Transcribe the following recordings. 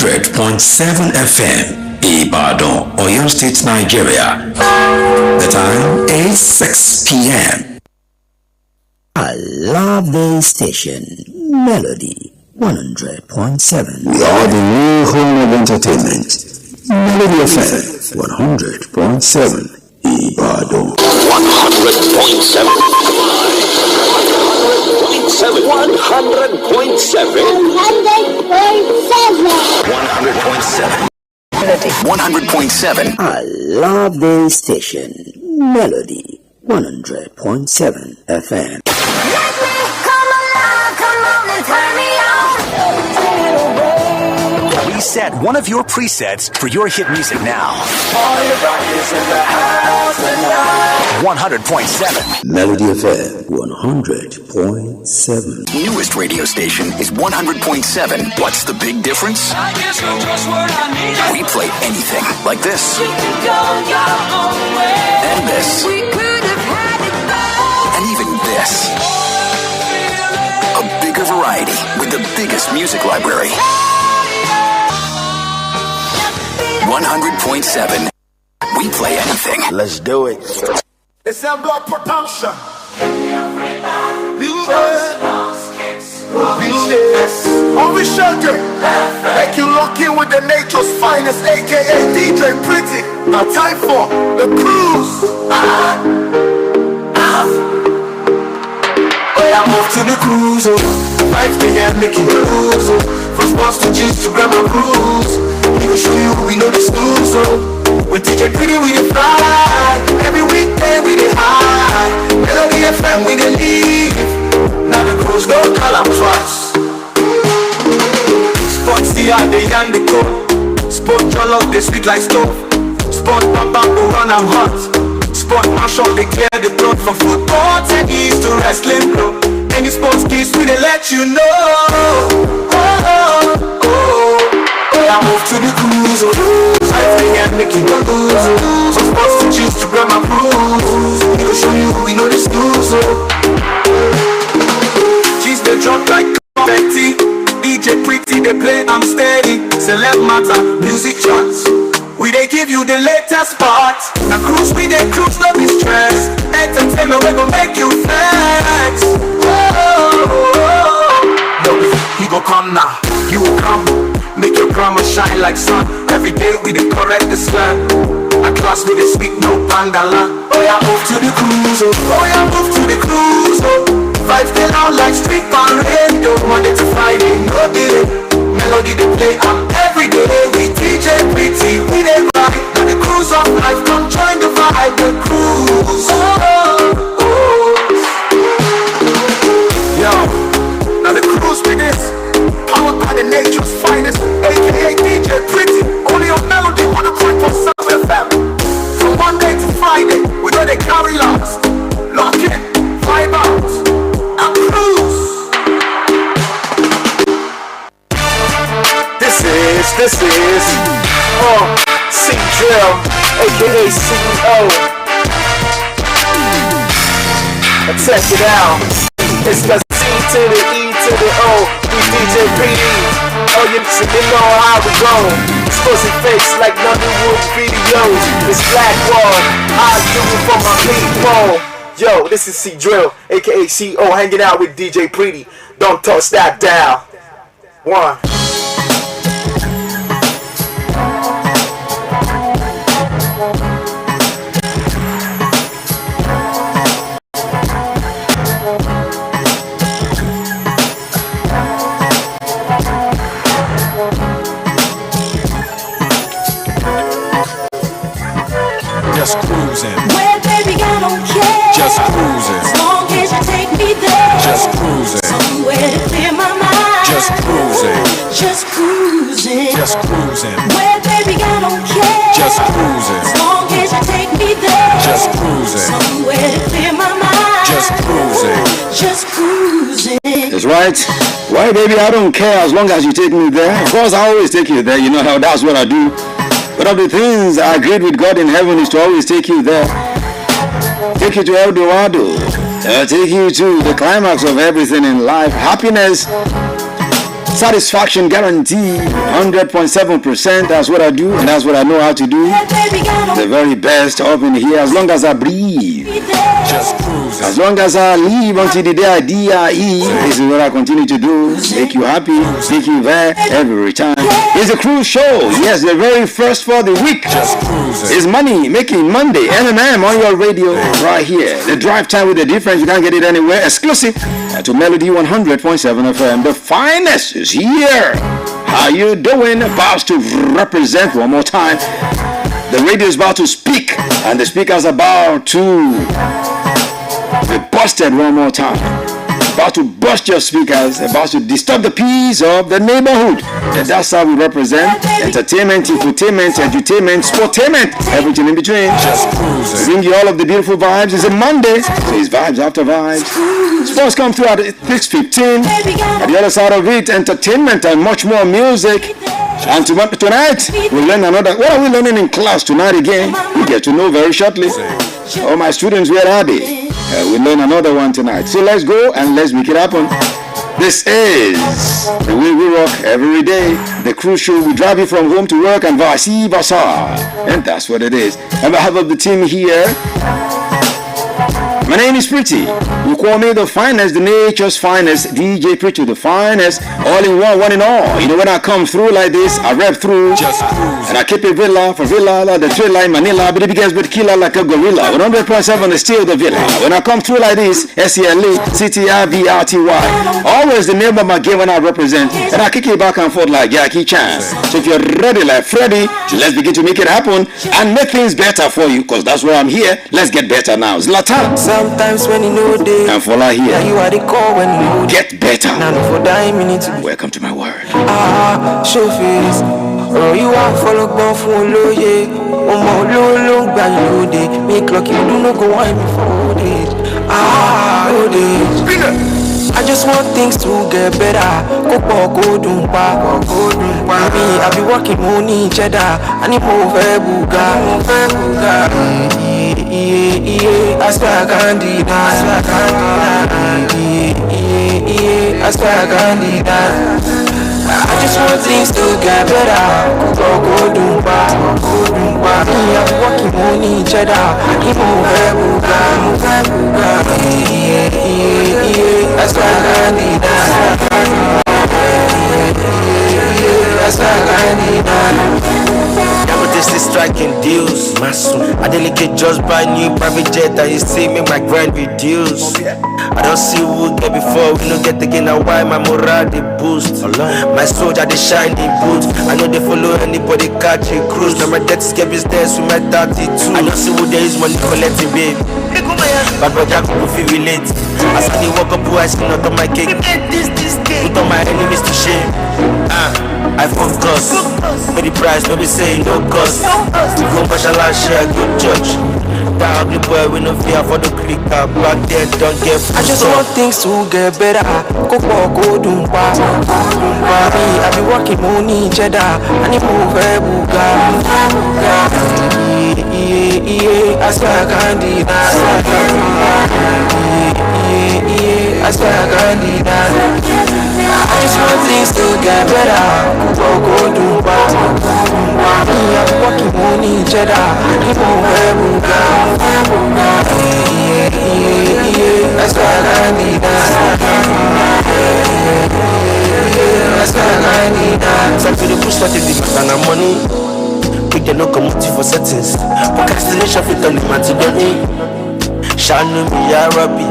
100.7 FM, Ibadan, Oyo State, Nigeria. The time is 6 p.m. I love this station, Melody 100.7. We are the new home of entertainment. Melody FM 100.7, Ibadan. 100.7. 100.7. 100.7. I love this station, Melody 100.7 FM. Reset one of your presets for your hit music now. 100.7. Melody FM 100.7. Newest radio station is 100.7. What's the big difference? We play anything like this. And this. And even this. A bigger variety with the biggest music library. 100.7. We play anything. Let's do it. It's a blood production. Always shaking. Make you lock in with the nature's finest, aka DJ Pretty. Now time for the cruise. Oh, I move to the cruise. 5 p.m. making the moves. From sports to juice to grab my cruise. We will show you we know the snooze. With DJ Pretty we dey fly. Every weekday we dey high. Melody FM we dey leave. Now the cruise go call am twice. Sports the hard they and the cold. Sport jollof they sweet like stove. Sport bamba go run am hot. Sport mash up they clear the blood. From football tennis to wrestling bro. Any sports kids we dey let you know. I move to the cruise. 5 a.m. making the lose. Some sports to choose to grab my cruise. We will show you we know the snooze. Cheese they drop like confetti. DJ Pretty they play I'm steady. Celeb matter, music charts. We they give you the latest part. Now cruise we they cruise, no be stress. Entertainment we gon' make you flex. No, he go come now, he will come. Make your drama shine like sun. Every day we dey correct the slang. A class we dey speak no pangala. Oh yeah, move to the cruise. Oh yeah, move to the cruise. 5 day out like street parade. Monday to Friday, no delay. Melody they play every day. We DJ Pretty, we dey ride. Now the cruise of life, come join the vibe. The cruise. Yo, now the cruise with this. Powered by the nature's finest, aka DJ Pretty. Only on Melody 100.7 FM. From Monday to Friday, we know they carry lots. Lock in, vibe out, and cruise. This is C-Drill, aka CEO. Check it out. It's the C to the E to the O. We DJ Pretty. Oh, you know how we go. Exposing face like Nollywood videos. It's Black Wall. I do it for my people. Yo, this is C-Drill, aka CO, hanging out with DJ Pretty. Don't touch that dial. One. Just cruising. Well, baby, I don't care. Just cruising. As long as you take me there. Just cruising. Somewhere to clear my mind. Just cruising. Just cruising. Just cruising. Well, baby, I don't care. Just cruising. As long as you take me there. Just cruising. Somewhere to clear my mind. Just cruising. Just cruising. That's right. Why, baby, I don't care as long as you take me there. Of course, I always take you there. You know how that's what I do. One of the things I agreed with God in heaven is to always take you there. Take you to El Dorado. Take you to the climax of everything in life. Happiness Satisfaction guarantee, 100.7%. That's what I do, and that's what I know how to do. The very best up in here, as long as I breathe. Just cruising. As long as I live until the day I die, this is what I continue to do. Make you happy, take you there every time. It's a cruise show. Yes, the very first for the week. Just cruising. It's money making Monday, M&M on your radio right here. The drive time with the difference, you can't get it anywhere. Exclusive to Melody 100.7 FM. The finest is here. How you doing? About to represent one more time. The radio is about to speak, and the speaker's about to be busted one more time. About to bust your speakers, about to disturb the peace of the neighborhood. And that's how we represent entertainment, infotainment, edutainment, sportainment, everything in between. Just cruising. Bring you all of the beautiful vibes. It's a Monday, so it's vibes after vibes. Sports come through at 6:15. At the other side of it, entertainment and much more music. And tonight, we'll learn another. What are we learning in class tonight again? We get to know very shortly. All my students, where are they? We'll learn another one tonight. So let's go and let's make it happen. This is the way we rock every day. The cruise show. We drive you from home to work and vice versa. And that's what it is. On behalf of the team here, my name is Pretty. You call me the finest, the nature's finest, DJ Pretty, the finest, all in one in all. You know, when I come through like this, I rap through, Just cruising. and I keep it villa for villa, like the trailer in Manila, but it begins with killer like a gorilla. 100.7 is still the villa. When I come through like this, SELE, CTIVRTY, always the name of my game when I represent, and I kick it back and forth like Jackie Chan. So if you're ready like Freddy, let's begin to make it happen and make things better for you, because that's why I'm here. Let's get better now. Zlatan. Sometimes when you know they, And Fola yeah, here. you are the call when you know they. Get better. Now for dying minutes, Welcome to my world. show face. Oh, you are follow go for loye. Oh, my low, by you day. Make lucky, you do not go on before days. Oh, days. I just want things to get better. Go do pa. Baby, I be working money cheddar. I need more buga. I swear I can't deny. I swear I can't deny. I just want things to get better. Go do pa. Me, I be working money cheddar. I need more buga. I swear I can't deny. I swear I can't deny. Yeah, but this is striking deals. I delicate just buy new private jet and you see me my grind reduce. I don't see who get before we no get again. Now why my morale they boost? My soldier they shine in boots. I know they follow anybody catch a cruise. Now my debt is get business with my 32. I don't see who there is money collecting babe. But Jack will feel relate. As I walk up who I see not on my cake. Put on my enemies to shame. I focus. Pay the price, no be saying no cost. We go mashallah share good judge. That ugly boy we no fear for the click up. Back there don't get I just want things to get better. Go do pa. Me, I be working money cheddar. I need more buga. I swear I can't deny. I swear I can't deny. I just want things to get better. Go do pa. Me, I be working money cheddar. I need more buga. I swear I can't deny. I swear I can't deny. Time to the push that is the man and money. We can no commodity for settings. Procrastination fit on the man to the knee. Shanu me ya Rabbi.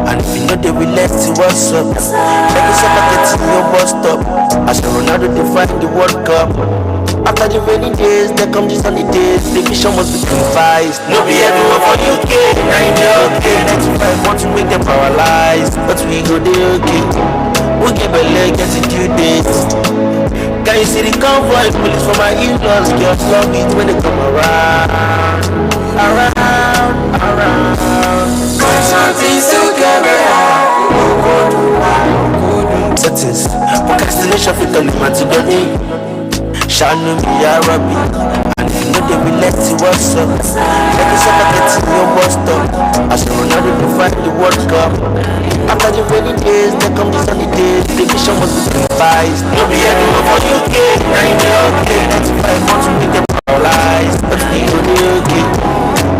And if you know they will let you what's up. Make yourself get in your bus stop. As Ronaldo define the World Cup. After the rainy days, there come the sunny days. The vision must be revised. No be everyone for UK. Now you know okay. 95 want to make them paralyzed, but we go there okay. We get belay, get to due dates. Can you see the convoy police from my in-laws? Girls love it when they come around. Something so get Settings, procrastination fit on the man to the knee. Shanu me ya Rabbi. And No, they will let you what's up. Like a sucker getting your bus stop. I should not even find the World Cup. After the rainy days, then come the sunny days. The vision was to be biased. No be anyone for UK. Now you know okay. 95 months to make them paralyzed. But the okay.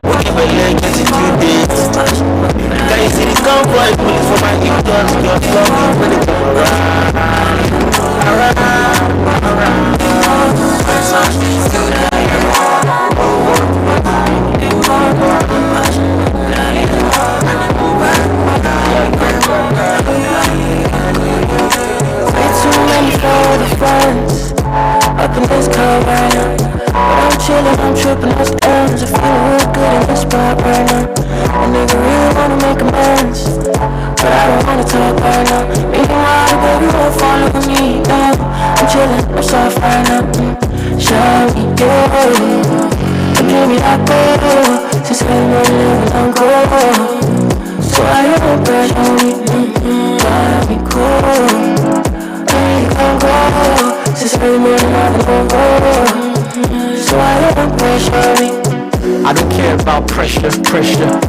Okay, my leg gets a few days. Can you see the convoy pulling for my hip guns? You're talking when they come around. Way too many for the friends up in this car right now. But I'm chillin', I'm trippin', that's the ends. I feel real good in this spot right now. A nigga really wanna make amends, but I don't wanna talk right now. Meanwhile, baby, won't follow me now. I'm chillin', I'm soft right now. Show me you, and give me that go. Since I'm living, I'm cool. So I don't pressure me, gotta be cool. I can't go, since I'm living, I'm cool. So I don't pressure me. I don't care about pressure,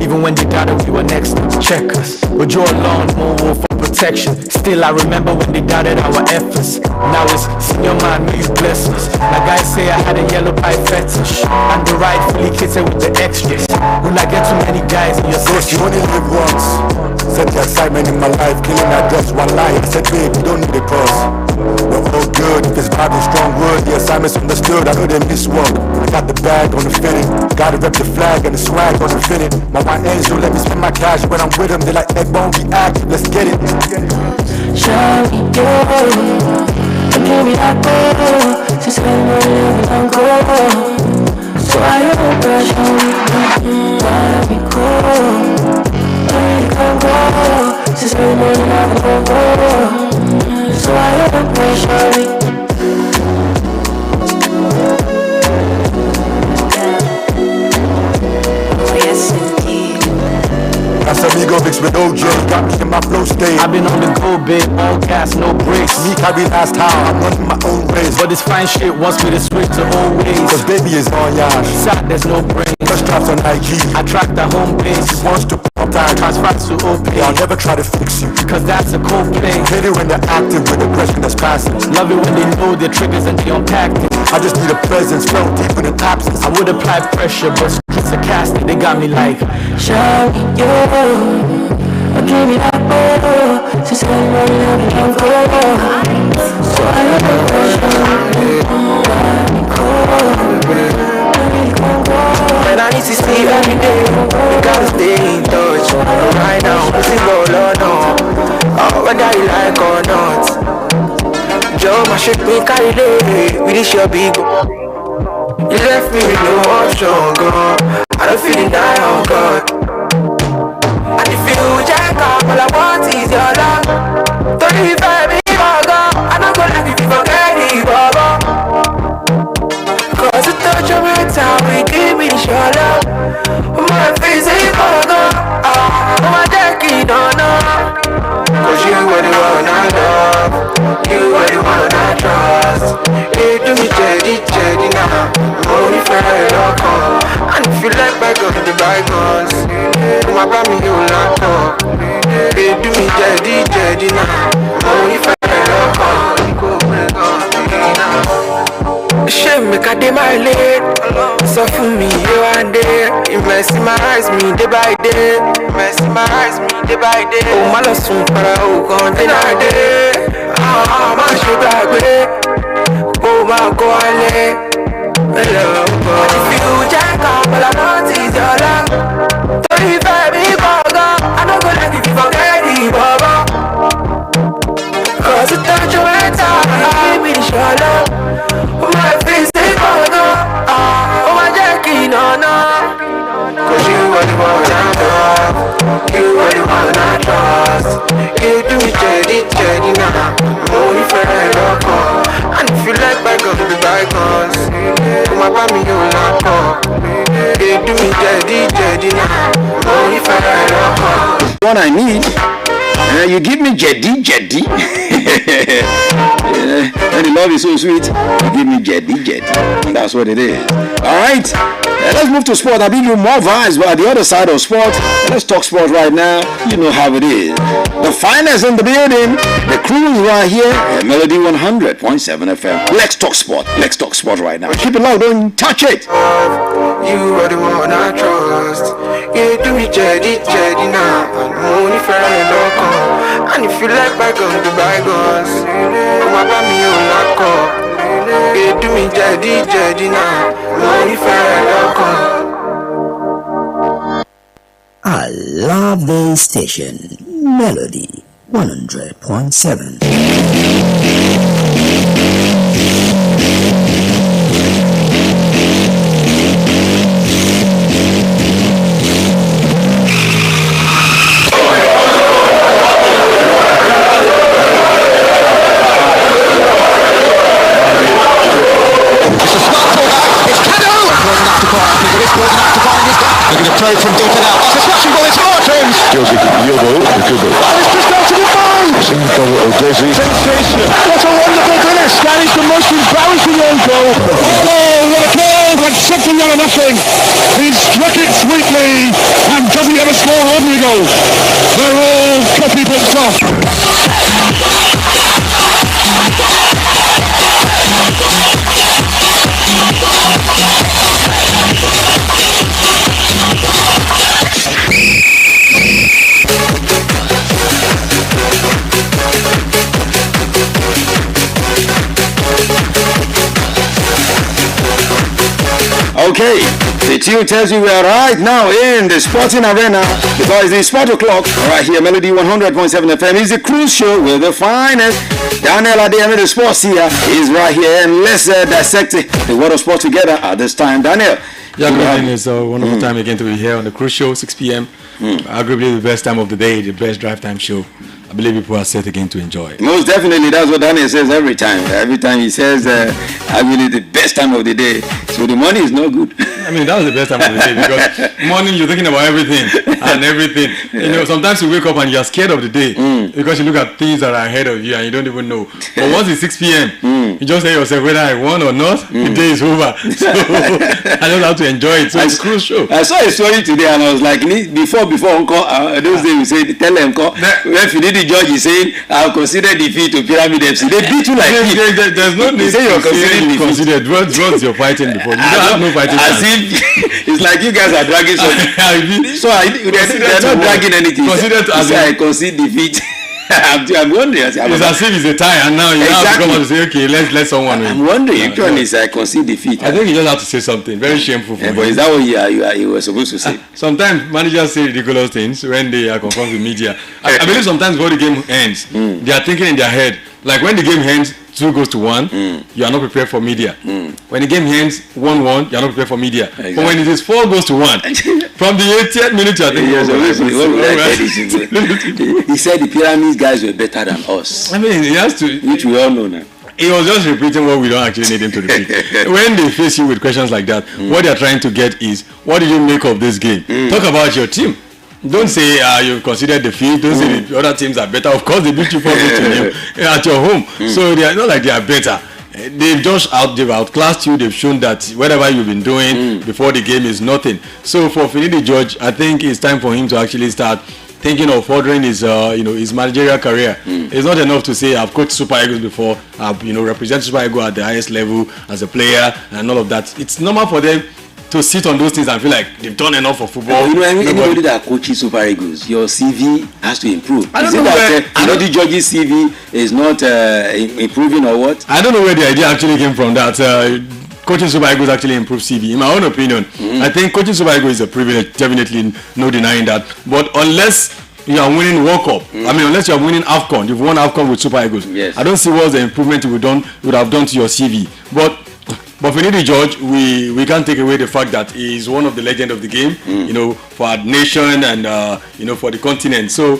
even when they doubted we were next to check us. We draw a long move for protection. Still I remember when they doubted our efforts. Now it's senior man, may you bless us. Like guys say I had a yellow pipe fetish, and the ride fully kitted with the extras. When I get too many guys in your section, you only live once. Set the excitement in my life, killing that just one lie. I said babe, you don't need a cross. We're all good, if it's vibing strong word. The assignment's understood, I know they miss work. I got the bag on the fitting, gotta rep the flag and the swag on the fitting. My white angels don't let me spend my cash when I'm with them. They like, Ed won't be active, let's get it. Show me you, and give me that go. Since I'm living, I'm cool. So I don't pressure me, gotta be cool. I can't go, since I'm living, I'm cool. So I don't pressure me. Oh yes indeed. That's amigo mixed with OJ, got me in my flow state. I've been on the go, babe, all gas, no brakes. Me carry last time, I'm running my own race. But this fine shit wants me to switch to old ways. Cause baby is on yash. Sad, there's no brain. First drops on IG. I track the home base. She wants to pop time. Transfer to OP. I'll never try to fix you, cause that's a cold play. Hate it when they're active with aggression that's passive. Love it when they know their triggers and they unpack it. I just need a presence, felt deep in an absence. I would apply pressure, but streets are casting. They got me like, show me you, or give me that ball. Since I'm living, I'm cool. So I don't pressure me, gotta be cool. And I need to see every day. We gotta stay in touch. Right now, we see roll or not. Whether you like or not. Joe, my shit me carry day. We this your big. You left me with no option, girl. I don't feel it, oh God. And if you jack up, all I want is your love. Don't you find me, God. I'm not gonna give you forget it, Baba. Cause the touch of my time, we give me the show love. My face is gone, my jacket on up. Cause you were the one I love, you were the one I trust. You do me jaddy now, only for a local. And if you like bygones, the bygones, my baby you not talk. You do me jaddy now, only for a local. Shame make a day my late. So for me you and day. You mesmerize me day by day. Mesmerize me day by day. Oh my love soon para oh gone day. Ah my sugar way. Oh my golly. Hello. If you jack up all I want is your love. Don't you baby bugger. I don't go like if you forget it baba. Cause it touch your head give me the show love. My face is gone, oh my Jackie, no. Cause you are the one I love, you are the one I trust. You do me jaddy now, only for a local. And if you like bygones, the bygones, my baby you not talk. You do me jaddy now, only for a local. What I need, you give me jaddy. And the love is so sweet. You give me jetty. That's what it is. All right. Let's move to sport. I'll give you more vibes, but at the other side of sport, let's talk sport right now. You know how it is. The finest in the building. The crew is right here at Melody 100.7 FM. Let's talk sport. Let's talk sport right now. Keep it loud. Don't touch it. You are the one I trust. You do me jetty now. I'm only fair and local. And if you like bygones, the bygones. Come about me, you lock up. You do me jetty now. I'm only fair and local. I love this station. Melody 100.7. Throw from deep and out. It's a smashing ball, it's Martins! Josie, your ball, good ball. And it's just out to the phone! Sensation! What a wonderful finish! That is the most embarrassing own goal. Oh, what a goal! That's something out of nothing. He struck it sweetly and doesn't ever score ordinary goals. They're all copybooks off. Okay, the tune tells you we are right now in the sporting arena because it's sport o'clock right here, Melody 100.7 FM. It's the cruise show with the finest. Daniel Adeyemi, the sports here, is right here, and let's dissect the world of sport together at this time. Daniel. Yeah, good evening. It's a wonderful time again to be here on the cruise show, 6 p.m. Arguably the best time of the day, the best drive time show. I believe people are set again to enjoy. Most definitely, that's what Daniel says every time. Every time he says, I believe the best time of the day. So the money is no good. I mean, that was the best time of the day because morning you're thinking about everything and everything. Yeah. You know, sometimes you wake up and you're scared of the day because you look at things that are ahead of you and you don't even know. But once it's 6 p.m., you just tell yourself whether I won or not, the day is over. So I don't have to enjoy it. So it's a cruise show. I saw a story today and I was like, before Uncle, those days we say, tell them, when Finidi George is saying, I'll consider defeat to Pyramid FC. They beat you like it. There's no need to consider what you're fighting before. You don't have no fighting as if it's like you guys are dragging something. So they're not dragging anything. I concede defeat. I'm wondering. It's as if it's a tie, and now you have to come out and say, okay, let someone win. I'm wondering. Actually, it's I concede defeat. I think you just have to say something very shameful for me. But is that what you were supposed to say? Sometimes managers say ridiculous things when they are confronted with media. I believe sometimes before the game ends, they are thinking in their head, like when the game ends 2-1, you are not prepared for media. When the game ends 1-1, you are not prepared for media. Exactly. But when it is 4-1, from the 80th minute you are thinking, he said the Pyramids guys were better than us. I mean, he has to, which we all know now. He was just repeating what we don't actually need him to repeat. When they face you with questions like that, what they are trying to get is, what did you make of this game? Talk about your team. Don't say you've considered defeat. Don't say the other teams are better. Of course, they beat you 4-0 at your home. So they are not like they are better. They've outclassed you. They've shown that whatever you've been doing before the game is nothing. So for Finidi George, I think it's time for him to actually start thinking of furthering his managerial career. It's not enough to say I've coached Super Eagles before. I've represented Super Eagles at the highest level as a player and all of that. It's normal for them to sit on those things and feel like they've done enough for football. Anybody that coaches Super Eagles, your CV has to improve. I don't know where Finidi George's CV is not improving or what? I don't know where the idea actually came from that coaching Super Eagles actually improves CV. In my own opinion, I think coaching Super Eagles is a privilege, definitely no denying that. But unless you are winning World Cup, unless you are winning AFCON, you've won AFCON with Super Eagles. Yes. I don't see what's the improvement you would have done to your CV. But Finidi George, we can't take away the fact that he is one of the legends of the game, for our nation and for the continent. So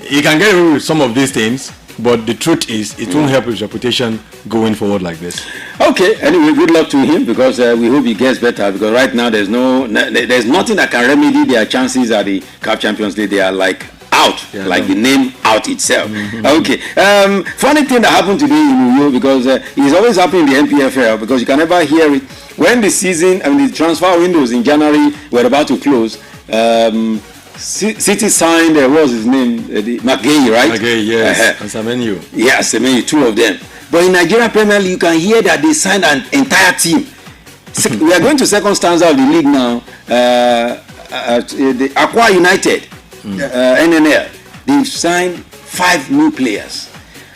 he can get away with some of these things, but the truth is it won't help his reputation going forward like this. Okay, anyway, good luck to him because we hope he gets better, because right now there's nothing that can remedy their chances at the CAF Champions League. They are like out, like the name out itself. Okay. Funny thing that happened today in Uyo, because it's always happening in the NPFL, because you can never hear it. When the season, the transfer windows in January were about to close, City signed, what was his name? McGay, right? McGay, yes. And Semenyo. Yes, Semenyo, two of them. But in Nigeria Premier League, you can hear that they signed an entire team. We are going to second stanza of the league now. The Aqua United, NNL, they've signed 5 new players.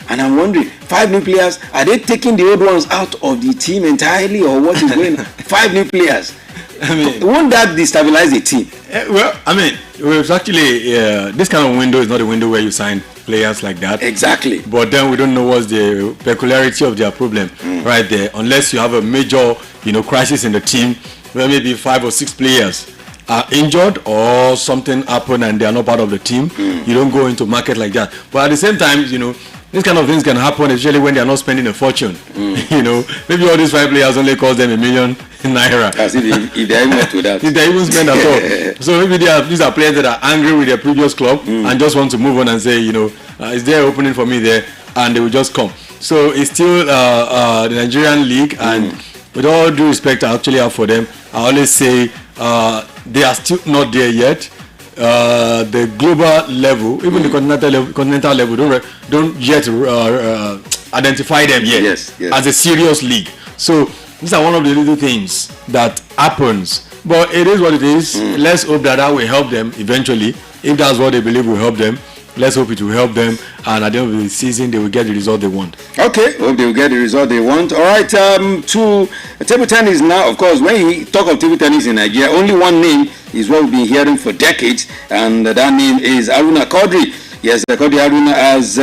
And I'm wondering, 5 new players, are they taking the old ones out of the team entirely, or what is going on? 5 new players. I mean, won't that destabilize the team? Well, I mean, it's actually, this kind of window is not a window where you sign players like that. Exactly. But then we don't know what's the peculiarity of their problem right there, unless you have a major, crisis in the team where maybe 5 or 6 players are injured or something happened and they are not part of the team. You don't go into market like that. But at the same time, these kind of things can happen, especially when they are not spending a fortune. Maybe all these 5 players only cost them $1 million naira. As if they even to that. If they even spend at all. So maybe these are players that are angry with their previous club and just want to move on and say, is there opening for me there? And they will just come. So it's still the Nigerian league, and with all due respect I actually have for them, I always say they are still not there yet. The global level, even the continental level, don't yet identify them yet as a serious league. So these are one of the little things that happens, but it is what it is. Let's hope that will help them eventually. If that's what they believe will help them, let's hope it will help them, and at the end of the season they will get the result they want. Okay, hope they will get the result they want. All right, to table tennis now. Of course, when you talk of table tennis in Nigeria, only one name is what we've been hearing for decades, and that name is Haruna Quadri. Yes, Quadri Haruna, as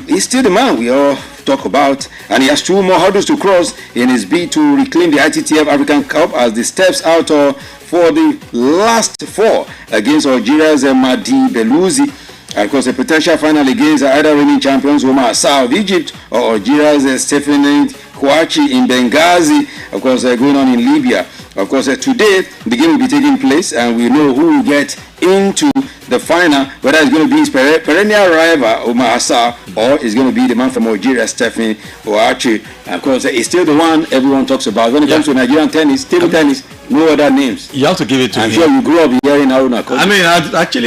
he's still the man we all talk about, and he has 2 more hurdles to cross in his bid to reclaim the ITTF African Cup as the steps out for the last 4 against Algeria's Madi Belouzi. And of course, a potential final against either reigning champions Omar Assar of Egypt or Algeria's Stephanie Kouachi in Benghazi, of course, going on in Libya. Of course, today the game will be taking place, and we know who will get into the final, whether it's going to be his perennial rival Omar Assar or it's going to be the man from Algeria, Stephanie Kouachi. Of course, it's still the one everyone talks about when it comes to Nigerian tennis, table tennis. No other names. You have to give it to him. I'm sure you grew up hearing Haruna Quadri. I mean,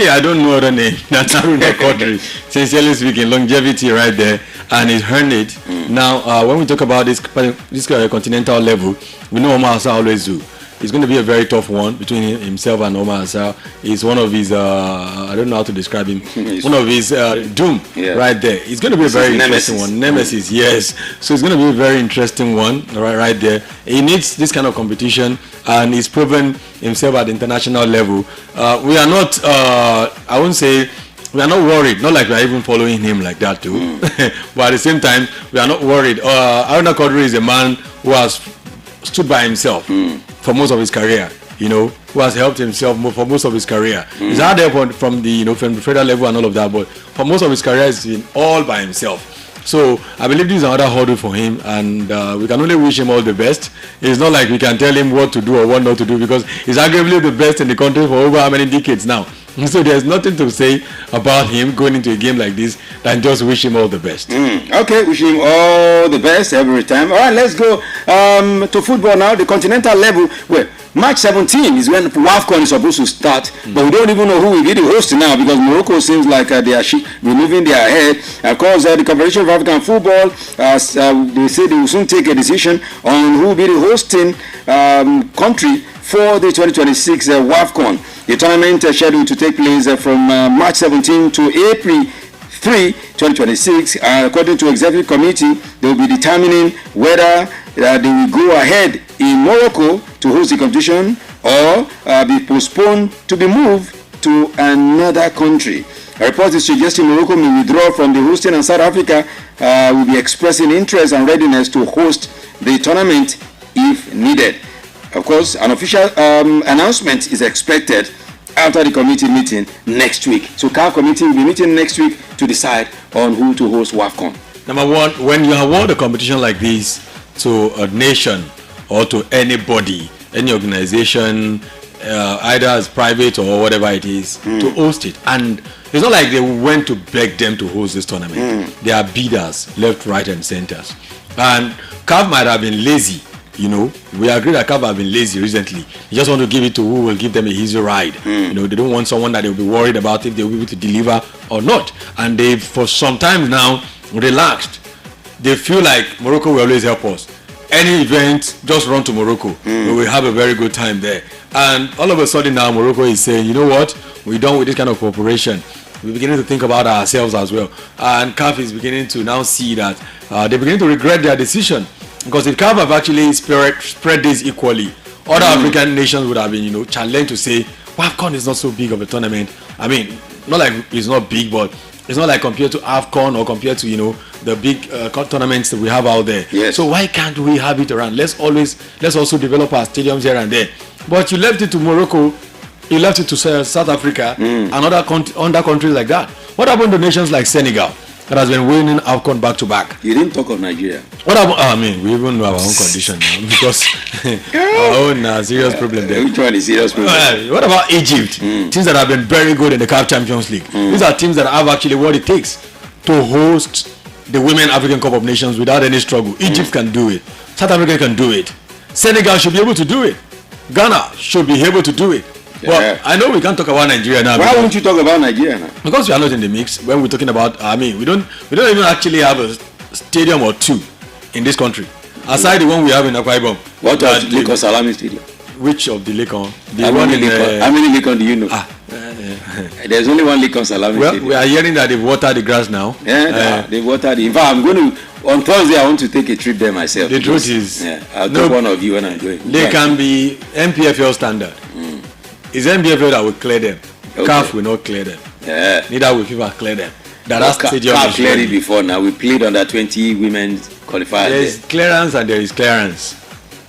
I don't know other name than Haruna Quadri. Sincerely speaking, longevity right there, and he's earned it. Now, when we talk about this continental level, we know Omar Assar always do. It's going to be a very tough one between himself and Omar Assar. He's one of his, I don't know how to describe him, one of his doom right there. It's going to be a very interesting one. Nemesis, yes. So it's going to be a very interesting one right there. He needs this kind of competition, and he's proven himself at the international level. We are not, I won't say, we are not worried. Not like we are even following him like that too. But at the same time, we are not worried. Haruna Quadri is a man who has stood by himself for most of his career, who has helped himself for most of his career. He's out there from the from the federal level and all of that, but for most of his career he's been all by himself. So I believe this is another hurdle for him, and we can only wish him all the best. It's not like we can tell him what to do or what not to do, because he's arguably the best in the country for over how many decades now. So there's nothing to say about him going into a game like this than just wish him all the best. Okay, wish him all the best every time. All right, let's go to football now. The continental level, well, March 17 is when WAFCON is supposed to start, but we don't even know who will be the host now, because Morocco seems like they are removing their head. Of course, the Confederation of African Football, they say they will soon take a decision on who will be the hosting country for the 2026 WAFCON. The tournament is scheduled to take place from March 17 to April 3, 2026. According to Executive Committee, they will be determining whether they will go ahead in Morocco to host the competition or be postponed to be moved to another country. A report is suggesting Morocco may withdraw from the hosting, and South Africa will be expressing interest and readiness to host the tournament if needed. Of course, an official announcement is expected after the committee meeting next week. So CAF committee will be meeting next week to decide on who to host WAFCON. Number one, when you award a competition like this to a nation or to anybody, any organization, either as private or whatever it is, to host it. And it's not like they went to beg them to host this tournament. They are bidders, left, right, and centers. And CAF might have been lazy. You know, we agree that CAF have been lazy recently. They just want to give it to who will give them a easy ride. You know, they don't want someone that they'll be worried about if they'll be able to deliver or not. And they've, for some time now, relaxed. They feel like Morocco will always help us. Any event, just run to Morocco. We will have a very good time there. And all of a sudden now, Morocco is saying, you know what? We're done with this kind of cooperation. We're beginning to think about ourselves as well. And CAF is beginning to now see that they're beginning to regret their decision. Because if CAF have actually spread this equally, other African nations would have been, you know, challenged to say, AFCON is not so big of a tournament. I mean, not like it's not big, but it's not like compared to AFCON or compared to, you know, the big tournaments that we have out there. Yes. So why can't we have it around? Let's also develop our stadiums here and there. But you left it to Morocco, you left it to South Africa and other countries like that. What happened to nations like Senegal that has been winning AFCON back to back? You didn't talk of Nigeria. What about? I mean, we even know our own condition now because our own serious problem there. Which one is serious problem? What about Egypt? Teams that have been very good in the CAF Champions League. These are teams that have actually what it takes to host the Women African Cup of Nations without any struggle. Egypt can do it. South Africa can do it. Senegal should be able to do it. Ghana should be able to do it. Well, I know we can't talk about Nigeria now. Why won't you talk about Nigeria now? Because we are not in the mix. When we're talking about, I mean, we don't even actually have a stadium or two in this country, aside the one we have in Akwa Ibom. What of Lekon Salami Stadium? Which of the Lekon? How many Lekon do you know? There's only one Lekon Salami Stadium. We are hearing that they've watered the grass now. They've watered it. In fact, I'm going to, on Thursday, I want to take a trip there myself. The truth is, I'll take one of you when I'm going. They can be MPFL standard. It's MPFL that will clear them. CAF will not clear them. Neither will FIFA clear them. CAF cleared it before now. We played under 20 women qualifiers. There's clearance and there is clearance.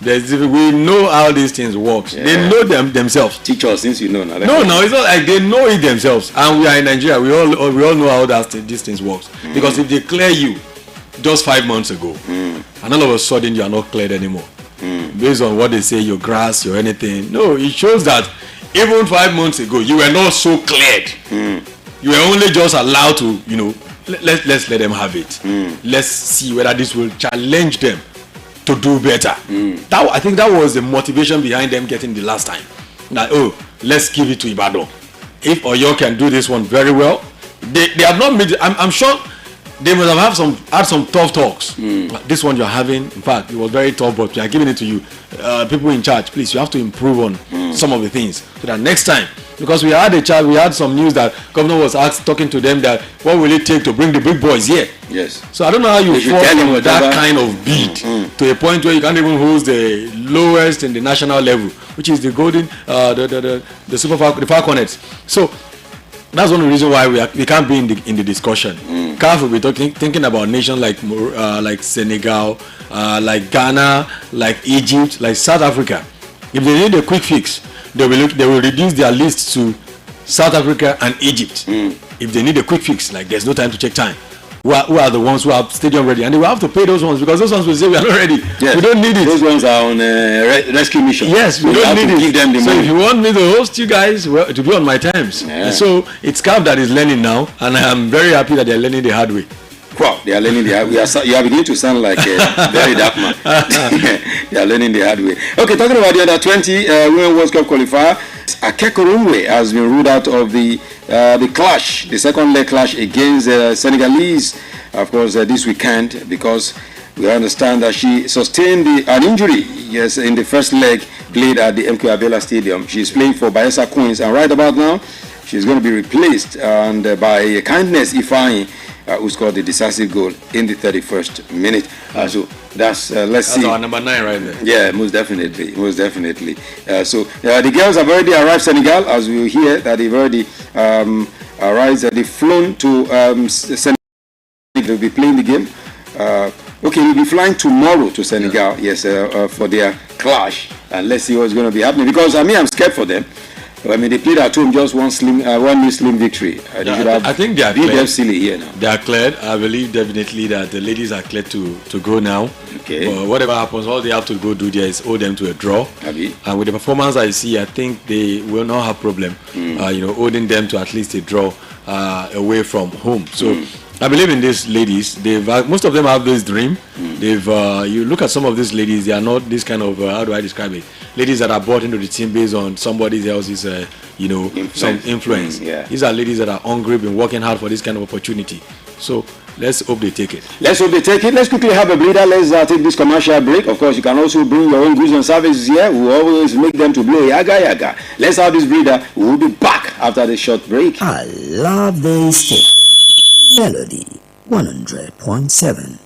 We know how these things work. They know themselves. Teach us since you know now. No, it's not like they know it themselves. And we are in Nigeria. We all know how these things work. Because if they clear you just 5 months ago, and all of a sudden you are not cleared anymore, based on what they say, your grass, your anything. No, it shows that even 5 months ago, you were not so cleared. You were only just allowed to, you know, let's let them have it. Let's see whether this will challenge them to do better. I think that was the motivation behind them getting the last time. Like, let's give it to Ibadan. If Oyo can do this one very well, they have not made. I'm sure they must have had some tough talks. This one you're having, in fact, it was very tough, but we are giving it to you. People in charge, please, you have to improve on some of the things so that next time, because we had some news that governor was talking to them that what will it take to bring the big boys here? Yes. So I don't know how you fall from that kind of bid to a point where you can't even host the lowest in the national level, which is the golden, the Super the Falconets. So that's one of the reasons why we can't be in the discussion. CAF will be thinking about nations like Senegal, like Ghana, like Egypt, like South Africa. If they need a quick fix, they will reduce their list to South Africa and Egypt. If they need a quick fix, like there's no time to check time. Who are the ones who are stadium ready, and they will have to pay those ones because those ones will say we are not ready. Yes. We don't need it. Those ones are on rescue mission. Yes, we don't need it. Give them the so money. if you want me to host you guys, well, to be on my terms. So it's CAF that is learning now, and I am very happy that they are learning the hard way. Wow, they are learning the hard way. You are beginning to sound like a very dark man. They are learning the hard way. Okay, talking about the under 20 Women World Cup qualifier, Akekorunwe has been ruled out of the clash, the second leg clash against Senegalese, of course, this weekend, because we understand that she sustained an injury, yes, in the first leg played at the MK Abiola Stadium. She's playing for Bayelsa Queens, and right about now, she's going to be replaced by Kindness Ifeanyi, who scored the decisive goal in the 31st minute. So that's let's see. That's our number 9 right there. Yeah, most definitely. So the girls have already arrived Senegal, as we hear that they've already arrived. They've flown to Senegal. They'll be playing the game. Okay, we'll be flying tomorrow to Senegal. Yes, for their clash, and let's see what's going to be happening. Because I'm scared for them. I mean, they played at home, just one slim victory. They should have I think they are beat cleared. them silly here now. They are cleared. I believe definitely that the ladies are cleared to go now. Okay. But whatever happens, all they have to go do there is hold them to a draw. Abi. And with the performance I see, I think they will not have problem. Holding them to at least a draw away from home. So. I believe in these ladies. Most of them have this dream. You look at some of these ladies. They are not this kind of how do I describe it? Ladies that are brought into the team based on somebody else's some influence. These are ladies that are hungry, been working hard for this kind of opportunity. So let's hope they take it. Let's quickly have a breather. Let's take this commercial break. Of course, you can also bring your own goods and services here. We always make them to blow yaga yaga. Let's have this breather. We will be back after the short break. I love this station. Melody 100.7.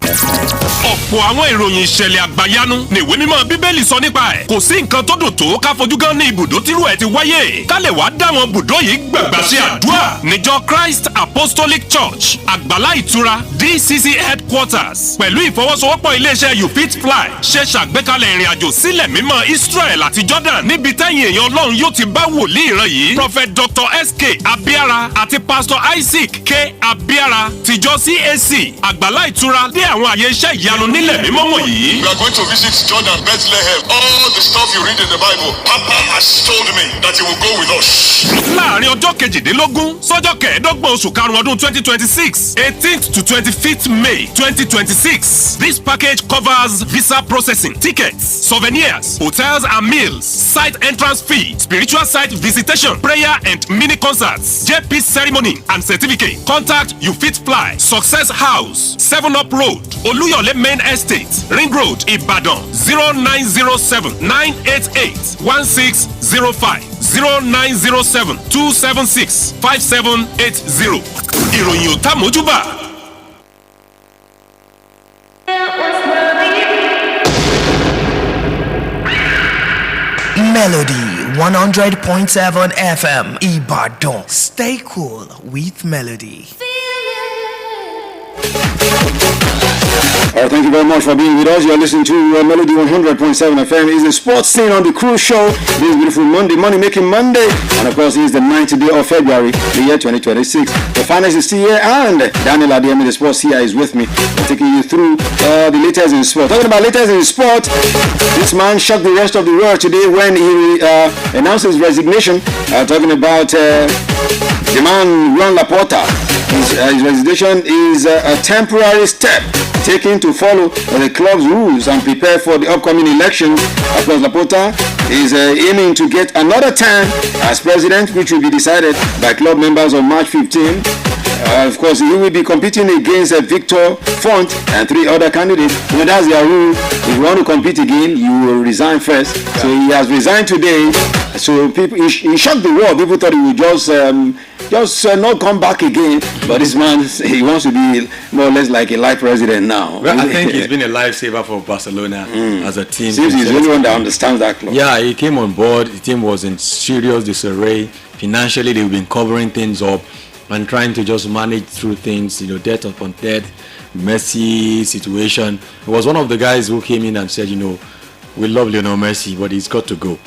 ọ̀pọ̀ àwọn ìròyìn ìṣẹ̀lẹ̀ àgbàyanu ni ìwé mímọ́ bíbélì sọ nípa ẹ̀. kò sí nǹkan tó dùn tó ká fojú gan ní ibùdó tírú ẹ̀ ti wáyé. ká lè wá dá àwọn ibùdó yìí gbàgbà sí àdúrà. níjọ Christ Apostolic Church àgbàlá ìtura DCC headquarters pẹ̀lú ìfọwọ́sowọ́pọ̀ iléeṣẹ́ You Fit Fly ṣe ṣàgbékalẹ̀ ìrìn àjò sílẹ̀ mímọ́ Israel àti Jordan níbi tẹ́yìn èèyàn Ọlọ́run yóò ti bá wòlíì ìran yìí Prophet Dr. S.K. Abiara àti Pastor Isaac K. Abiara tìjọ CAC àgbàlá ìtura dé àwọn àyè iṣẹ́ ìyanu nílẹ̀ mímọ́ wọ̀nyí. We are going to visit Jordan, Bethlehem. All the stuff you read in the Bible, Papa has told me that he will go with us. láàrin ọjọ́ kejìdínlógún sọ́jọ́ kẹẹ̀ẹ́dọ́gbọ̀n oṣù karùn-ún ọdún 2026 18th to 25th May 2026. This package covers visa processing, tickets, souvenirs, hotels and meals, site entrance fee, spiritual site visitation, prayer and mini concerts, JP ceremony and certificate. Contact You Fit Fly, Success House, 7up Road, Oluyole Main Estate, Ring Road, Ibadan. 0907-988-1605. 0907-276-5780. ìròyìn ò tá mójúbà. Melody 100.7 FM Ibadan. Stay cool with Melody. All right, thank you very much for being with us. You're listening to Melody 100.7 FM. It's the sports scene on the cruise show. This beautiful Monday, Money Making Monday. And of course, it's the 9th day of February, the year 2026. The finance is still here, and Daniel Adiemi, the sports here, is with me, taking you through the latest in sport. Talking about latest in sport, this man shocked the rest of the world today when he announced his resignation. Talking about the man, Juan Laporta. His resignation is a temporary step taken to follow the club's rules and prepare for the upcoming elections. Of course, Laporta is aiming to get another term as president, which will be decided by club members on March 15. Of course, he will be competing against Victor Font and 3 other candidates. That's their rule. If you want to compete again, you will resign first. So he has resigned today. So people, he shocked the world. People thought he would just not come back again. But this man, he wants to be more or less like a life president now. Well, I think he's been a lifesaver for Barcelona as a team. Seems he's the only one that understands that club. Yeah, he came on board. The team was in serious disarray. Financially, they've been covering things up and trying to just manage through things, debt upon debt, Messi situation. He was one of the guys who came in and said, we love Lionel Messi, but he's got to go.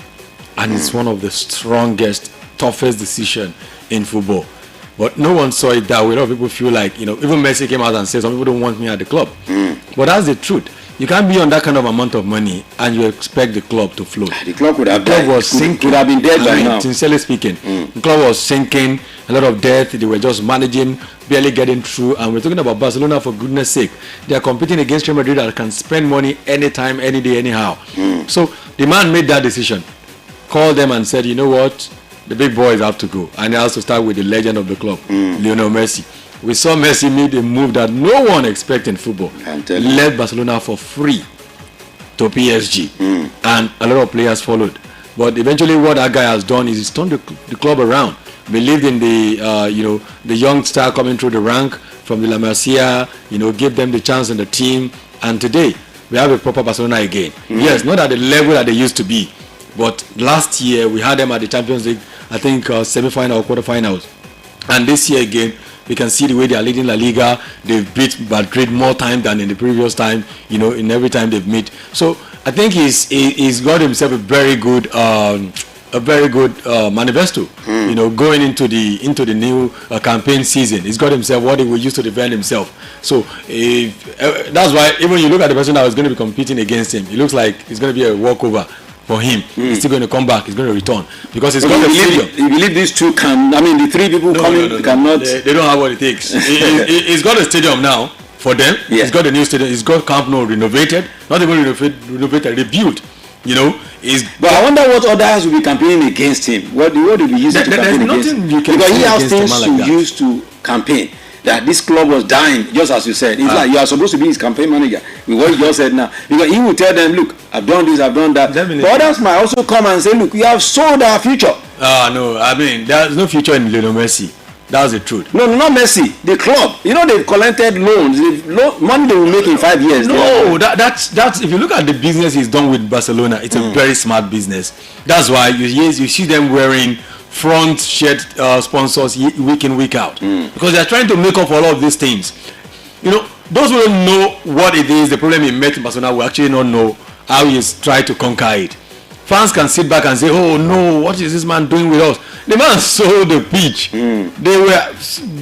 And it's one of the strongest, toughest decision in football. But no one saw it that way. A lot of people feel like, even Messi came out and said, some people don't want me at the club. But that's the truth. You can't be on that kind of amount of money and you expect the club to float. The club would have died. Could have been dead by now. Sincerely speaking, the club was sinking, a lot of debt. They were just managing, barely getting through. And we're talking about Barcelona, for goodness sake. They are competing against Real Madrid that can spend money anytime, any day, anyhow. So the man made that decision, called them and said, you know what, the big boys have to go. And he has to start with the legend of the club, Lionel Messi. We saw Messi made a move that no one expected in football. Led Barcelona for free to PSG. And a lot of players followed. But eventually what that guy has done is he's turned the club around. Believed in the young star coming through the rank from the La Masia, gave them the chance in the team. And today, we have a proper Barcelona again. Yes, not at the level that they used to be. But last year, we had them at the Champions League, I think semi-final or quarter-finals. And this year again, we can see the way they are leading La Liga. They've beat Madrid more time than in the previous time, in every time they've met. So I think he's got himself a very good a very good manifesto. You know, going into the new campaign season, he's got himself what he will use to defend himself. So that's why even you look at the person that was going to be competing against him, it looks like it's going to be a walkover for him. He's still going to come back. He's going to return because he's got a stadium. You believe these two can? I mean, the three people cannot. They don't have what it takes. He's got a stadium now for them. He's got a new stadium. He's got Camp Nou renovated, not even renovated, rebuilt. You know, but I wonder what others will be campaigning against him. What will be using to campaign against him? Because he has things to use to campaign. That this club was dying, just as you said. It's like you are supposed to be his campaign manager. With what you just said now, because he will tell them, "Look, I've done this, I've done that." Definitely. But others might also come and say, "Look, you have sold our future." No, I mean, there's no future in Lionel Messi. That's the truth. No, not Messi. The club. You know, they've collected loans. Money they will make in 5 years. No, that's if you look at the business he's done with Barcelona, it's a very smart business. That's why you see them wearing front shirt sponsors week in, week out, because they're trying to make up for all of these things. You know, those who don't know what it is, the problem he met in Barcelona, will actually not know how he's tried to conquer it. Fans can sit back and say, "Oh no, what is this man doing with us?" The man sold the pitch. They were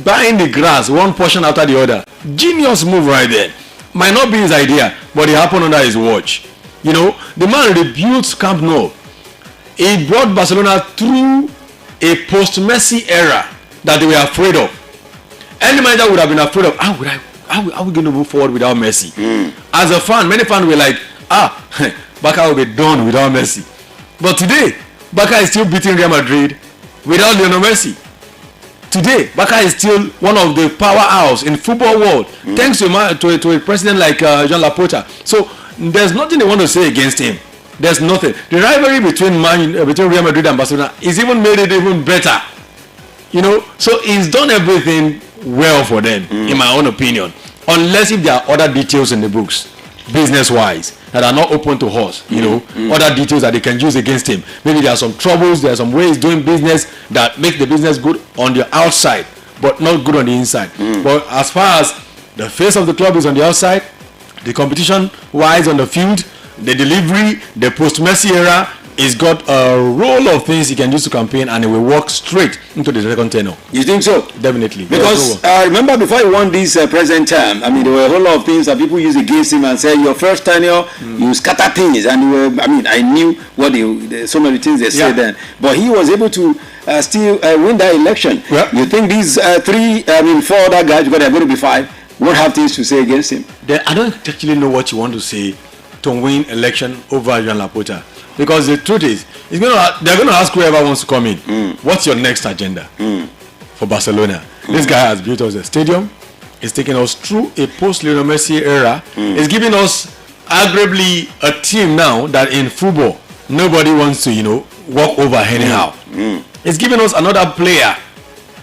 buying the grass, one portion after the other. Genius move right there. Might not be his idea, but it happened under his watch. You know, the man rebuilt Camp Nou. He brought Barcelona through a post-Messi era that they were afraid of. Any manager would have been afraid of, how are we going to move forward without Messi? As a fan, many fans were like, Barca will be done without Messi. But today, Barca is still beating Real Madrid without Lionel Messi. Today, Barca is still one of the powerhouse in football world, thanks to a president like Joan Laporta. So there's nothing they want to say against him. There's nothing. The rivalry between Real Madrid and Barcelona is even made it even better. You know, so he's done everything well for them, in my own opinion. Unless if there are other details in the books, business-wise, that are not open to us, you know, other details that they can use against him. Maybe there are some troubles, there are some ways doing business that make the business good on the outside, but not good on the inside. But as far as the face of the club is on the outside, the competition-wise on the field, the delivery, the post-Messi era, he's got a roll of things he can use to campaign, and it will work straight into the second tenure. You think so? Definitely. Because I remember before he won this present term, I mean, there were a whole lot of things that people used against him and said, your first tenure, you scatter things. And I knew what so many things they said then. But he was able to still win that election. Yeah. You think these four other guys, because they're going to be five, won't have things to say against him? I don't actually know what you want to say to win election over Joan Laporta. Because the truth is, they're going to ask whoever wants to come in, what's your next agenda for Barcelona? This guy has built us a stadium. He's taken us through a post-Lionel Messi era. He's giving us arguably a team now that in football, nobody wants to, walk over anyhow. It's giving us another player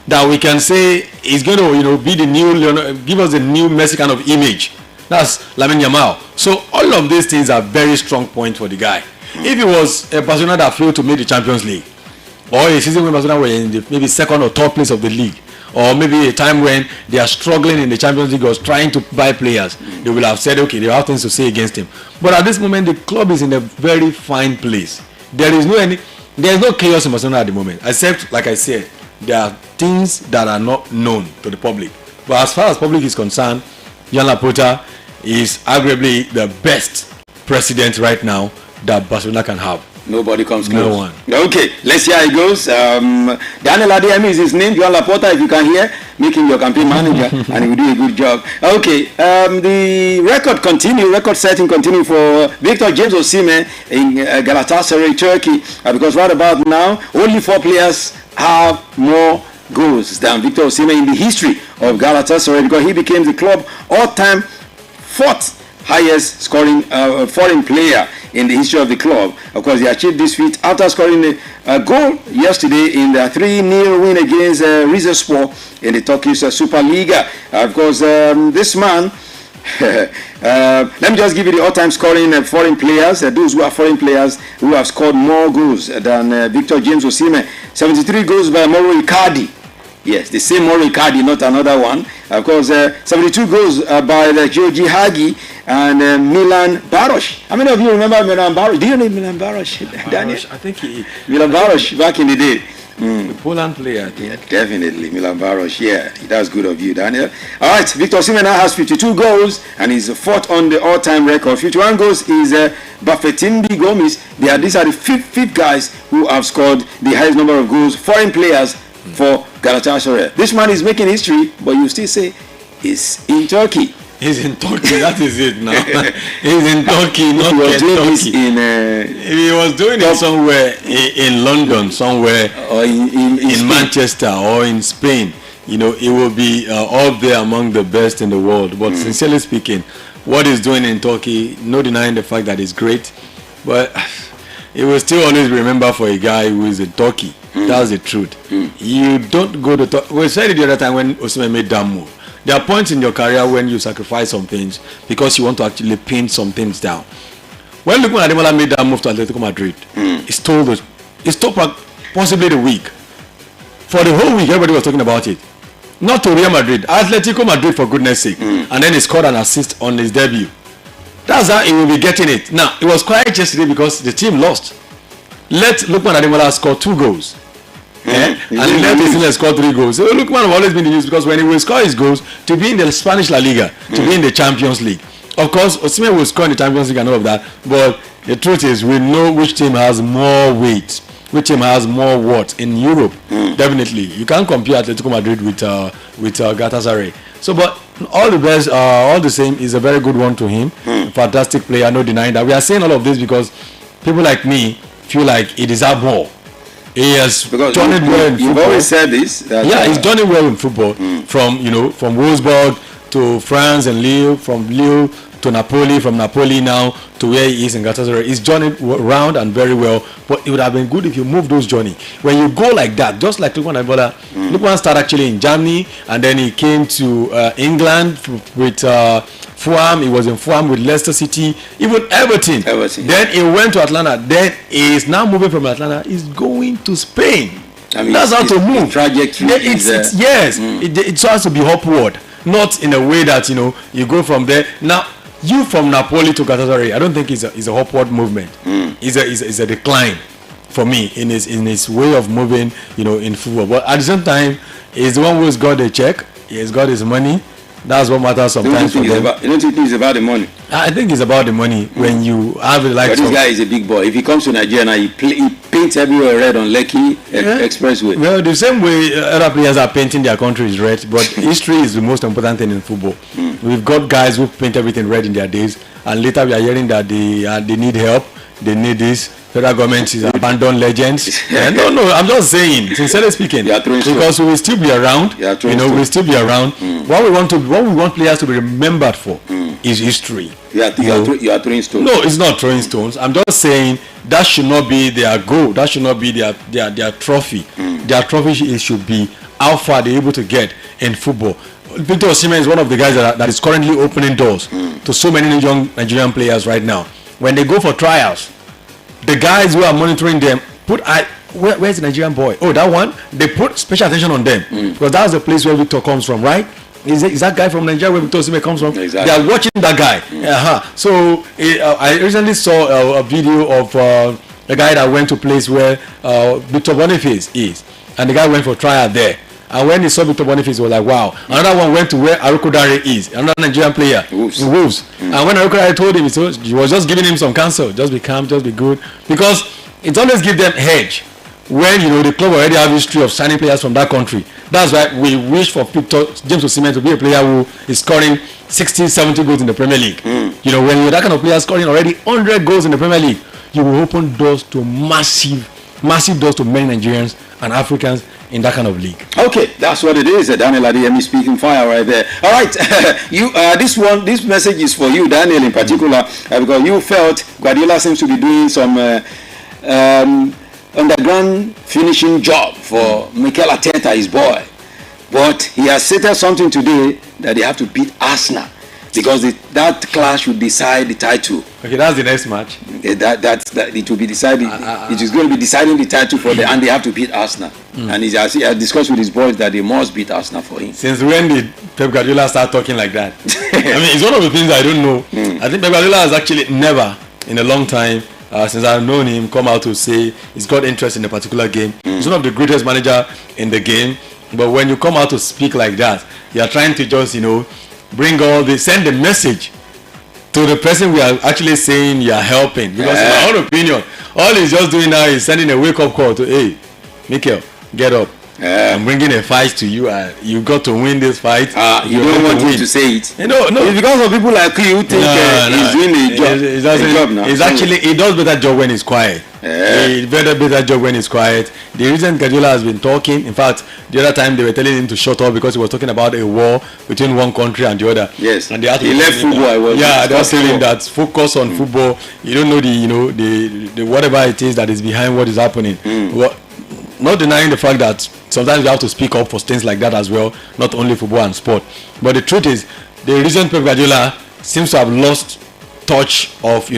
that we can say is going to, be the new give us a new Messi kind of image. That's Lamine Yamal. So all of these things are very strong points for the guy. If it was a Barcelona that failed to make the Champions League, or a season when Barcelona were in maybe second or third place of the league, or maybe a time when they are struggling in the Champions League or trying to buy players, they will have said, okay, they have things to say against him. But at this moment, the club is in a very fine place. There is no chaos in Barcelona at the moment, except, like I said, there are things that are not known to the public. But as far as public is concerned, Joan Laporta is arguably the best president right now that Barcelona can have. Nobody comes close. No one. Okay, let's see how it goes. Daniel Adeyemi is his name. Joan Laporta, if you can hear, make him your campaign manager, and he will do a good job. Okay, the record setting continue for Victor James Osimhen in Galatasaray, Turkey, because right about now, only 4 players have more goals than Victor Osimhen in the history of Galatasaray, because he became the club all-time 4th highest scoring foreign player in the history of the club. Of course, he achieved this feat after scoring a goal yesterday in the 3-0 win against Rizespor in the Turkish Superliga. Of course, this man, let me just give you the all-time scoring foreign players, those who are foreign players who have scored more goals than Victor James Osimhen. 73 goals by Mauro Icardi. Yes, the same Mauro Icardi, not another one. Of course, 72 goals by Georgi Hagi. and Milan Baros. How many of you remember Milan Baros? Do you know Milan Baros, Daniel? I think Milan Baros back in the day. The Poland player, I think. Yeah, definitely, Milan Baros. Yeah, that's good of you, Daniel. All right, Victor Osimhen now has 52 goals and is fourth on the all-time record. 51 goals is Bafetimbi Gomis. These are the fifth guys who have scored the highest number of goals, foreign players for Galatasaray. This man is making history, but you still say he's in Turkey. He's in Turkey. That is it now. He's in Turkey, not Turkey. He was doing it somewhere in London, somewhere, or in Manchester, or in Spain. You know, it will be up there among the best in the world. But sincerely speaking, what he's doing in Turkey, no denying the fact that it's great, but it will still always be remembered for a guy who is in Turkey. That's the truth. You don't go to Turkey. We said it the other time when Osimhen made that move. There are points in your career when you sacrifice some things because you want to actually pin some things down. When Lukman Ademola made that move to Atletico Madrid, he stole possibly the week. For the whole week, everybody was talking about it. Not to Real Madrid, Atletico Madrid, for goodness sake. And then he scored an assist on his debut. That's how he will be getting it. Now, it was quiet yesterday because the team lost. Let Lukman Ademola score 2 goals. And let Osimhen score 3 goals. So Lukman have always been in use because when he will score his goals to be in the Spanish La Liga, to be in the Champions League. Of course, Osimhen will score in the Champions League and all of that. But the truth is, we know which team has more weight, which team has more worth in Europe. Definitely, you can't compare Atletico Madrid with Galatasaray. So, but all the best, all the same, is a very good one to him. Fantastic player, no denying that. We are saying all of this because people like me feel like he deserves more. He has done it well in football. You've always said this. He's done it well in football. From Wolfsburg to France and Lille, from Lille to Napoli, from Napoli now to where he is in Galatasaray. He's done it round and very well. But it would have been good if you move those journey. When you go like that, just like Lukman Ademola, Lukman started actually in Germany, and then he came to England with Fulham. He was in Fulham with Leicester City, even Everton. Then he went to Atlanta. Then he is now moving from Atlanta. He's going to Spain. I mean, that's how to move. Trajectory. It has to be upward, not in a way that you go from there. Now, you from Napoli to Galatasaray, I don't think it's a upward movement. It's a decline for me in his way of moving, in football. But at the same time, he's the one who's got the check. He's got his money. That's what matters sometimes for them. You don't think it's about the money? I think it's about the money. When you have it like. But this guy is a big boy. If he comes to Nigeria now, he paints everywhere red on Lekki Expressway. Well, the same way other players are painting their countries red, but history is the most important thing in football. We've got guys who paint everything red in their days, and later we are hearing that they need help. They need this. Federal government is abandoned legends. No, I'm just saying, sincerely speaking, because we will still be around. We'll still be around. What we want players to be remembered for is history. You are throwing stones. No, it's not throwing stones. I'm just saying that should not be their goal. That should not be their trophy. Their trophy should be how far they're able to get in football. Victor Osimhen is one of the guys that is currently opening doors to so many young Nigerian players right now. When they go for trials, the guys who are monitoring them where's the Nigerian boy? Oh, that one. They put special attention on them because that's the place where Victor comes from, right? Is that guy from Nigeria where Victor Osimhen comes from? Exactly. They are watching that guy. So I recently saw a video of a guy that went to a place where Victor Boniface is, and the guy went for trial there. And when he saw Victor Boniface, he was like, wow. Another one went to where Aruko Dare is, another Nigerian player in Wolves. And when Aruko Dare told him, he was just giving him some counsel. Just be calm, just be good. Because it always gives them edge when, the club already have history of signing players from that country. That's why we wish for James Osimhen to be a player who is scoring 60, 70 goals in the Premier League. When you're that kind of player scoring already 100 goals in the Premier League, you will open doors to massive doors to many Nigerians and Africans in that kind of league. Okay, that's what it is. Daniel Adeyemi speaking fire right there. All right, this message is for you, Daniel, in particular, because you felt Guardiola seems to be doing some underground finishing job for Mikel Arteta, his boy. But he has stated something today that they have to beat Arsenal. because that clash would decide the title. Okay, that's the next match. That it will be decided. It is going to be deciding the title for and they have to beat Arsenal. And he has discussed with his boys that they must beat Arsenal for him. Since when did Pep Guardiola start talking like that? I mean, it's one of the things I don't know. I think Pep Guardiola has actually never, in a long time, since I've known him, come out to say he's got interest in a particular game. He's one of the greatest manager in the game. But when you come out to speak like that, you are trying to just, bring send the message to the person we are actually saying you are helping. Because in my own opinion, all he's just doing now is sending a wake-up call to, hey, Mikel, get up. I'm bringing a fight to you. You got to win this fight. You don't want him to say it. No. It's because of people like you who think he's doing a job now. It's actually, he does better job when he's quiet. He better job when he's quiet. The reason Guardiola has been talking, in fact, the other time they were telling him to shut up because he was talking about a war between one country and the other. Yes. And they had to he left football. They were saying that focus on football. You don't know the whatever it is that is behind what is happening. Not denying the fact that sometimes you have to speak up for things like that as well, not only football and sport. But the truth is, the reason Pep Guardiola seems to have lost touch of,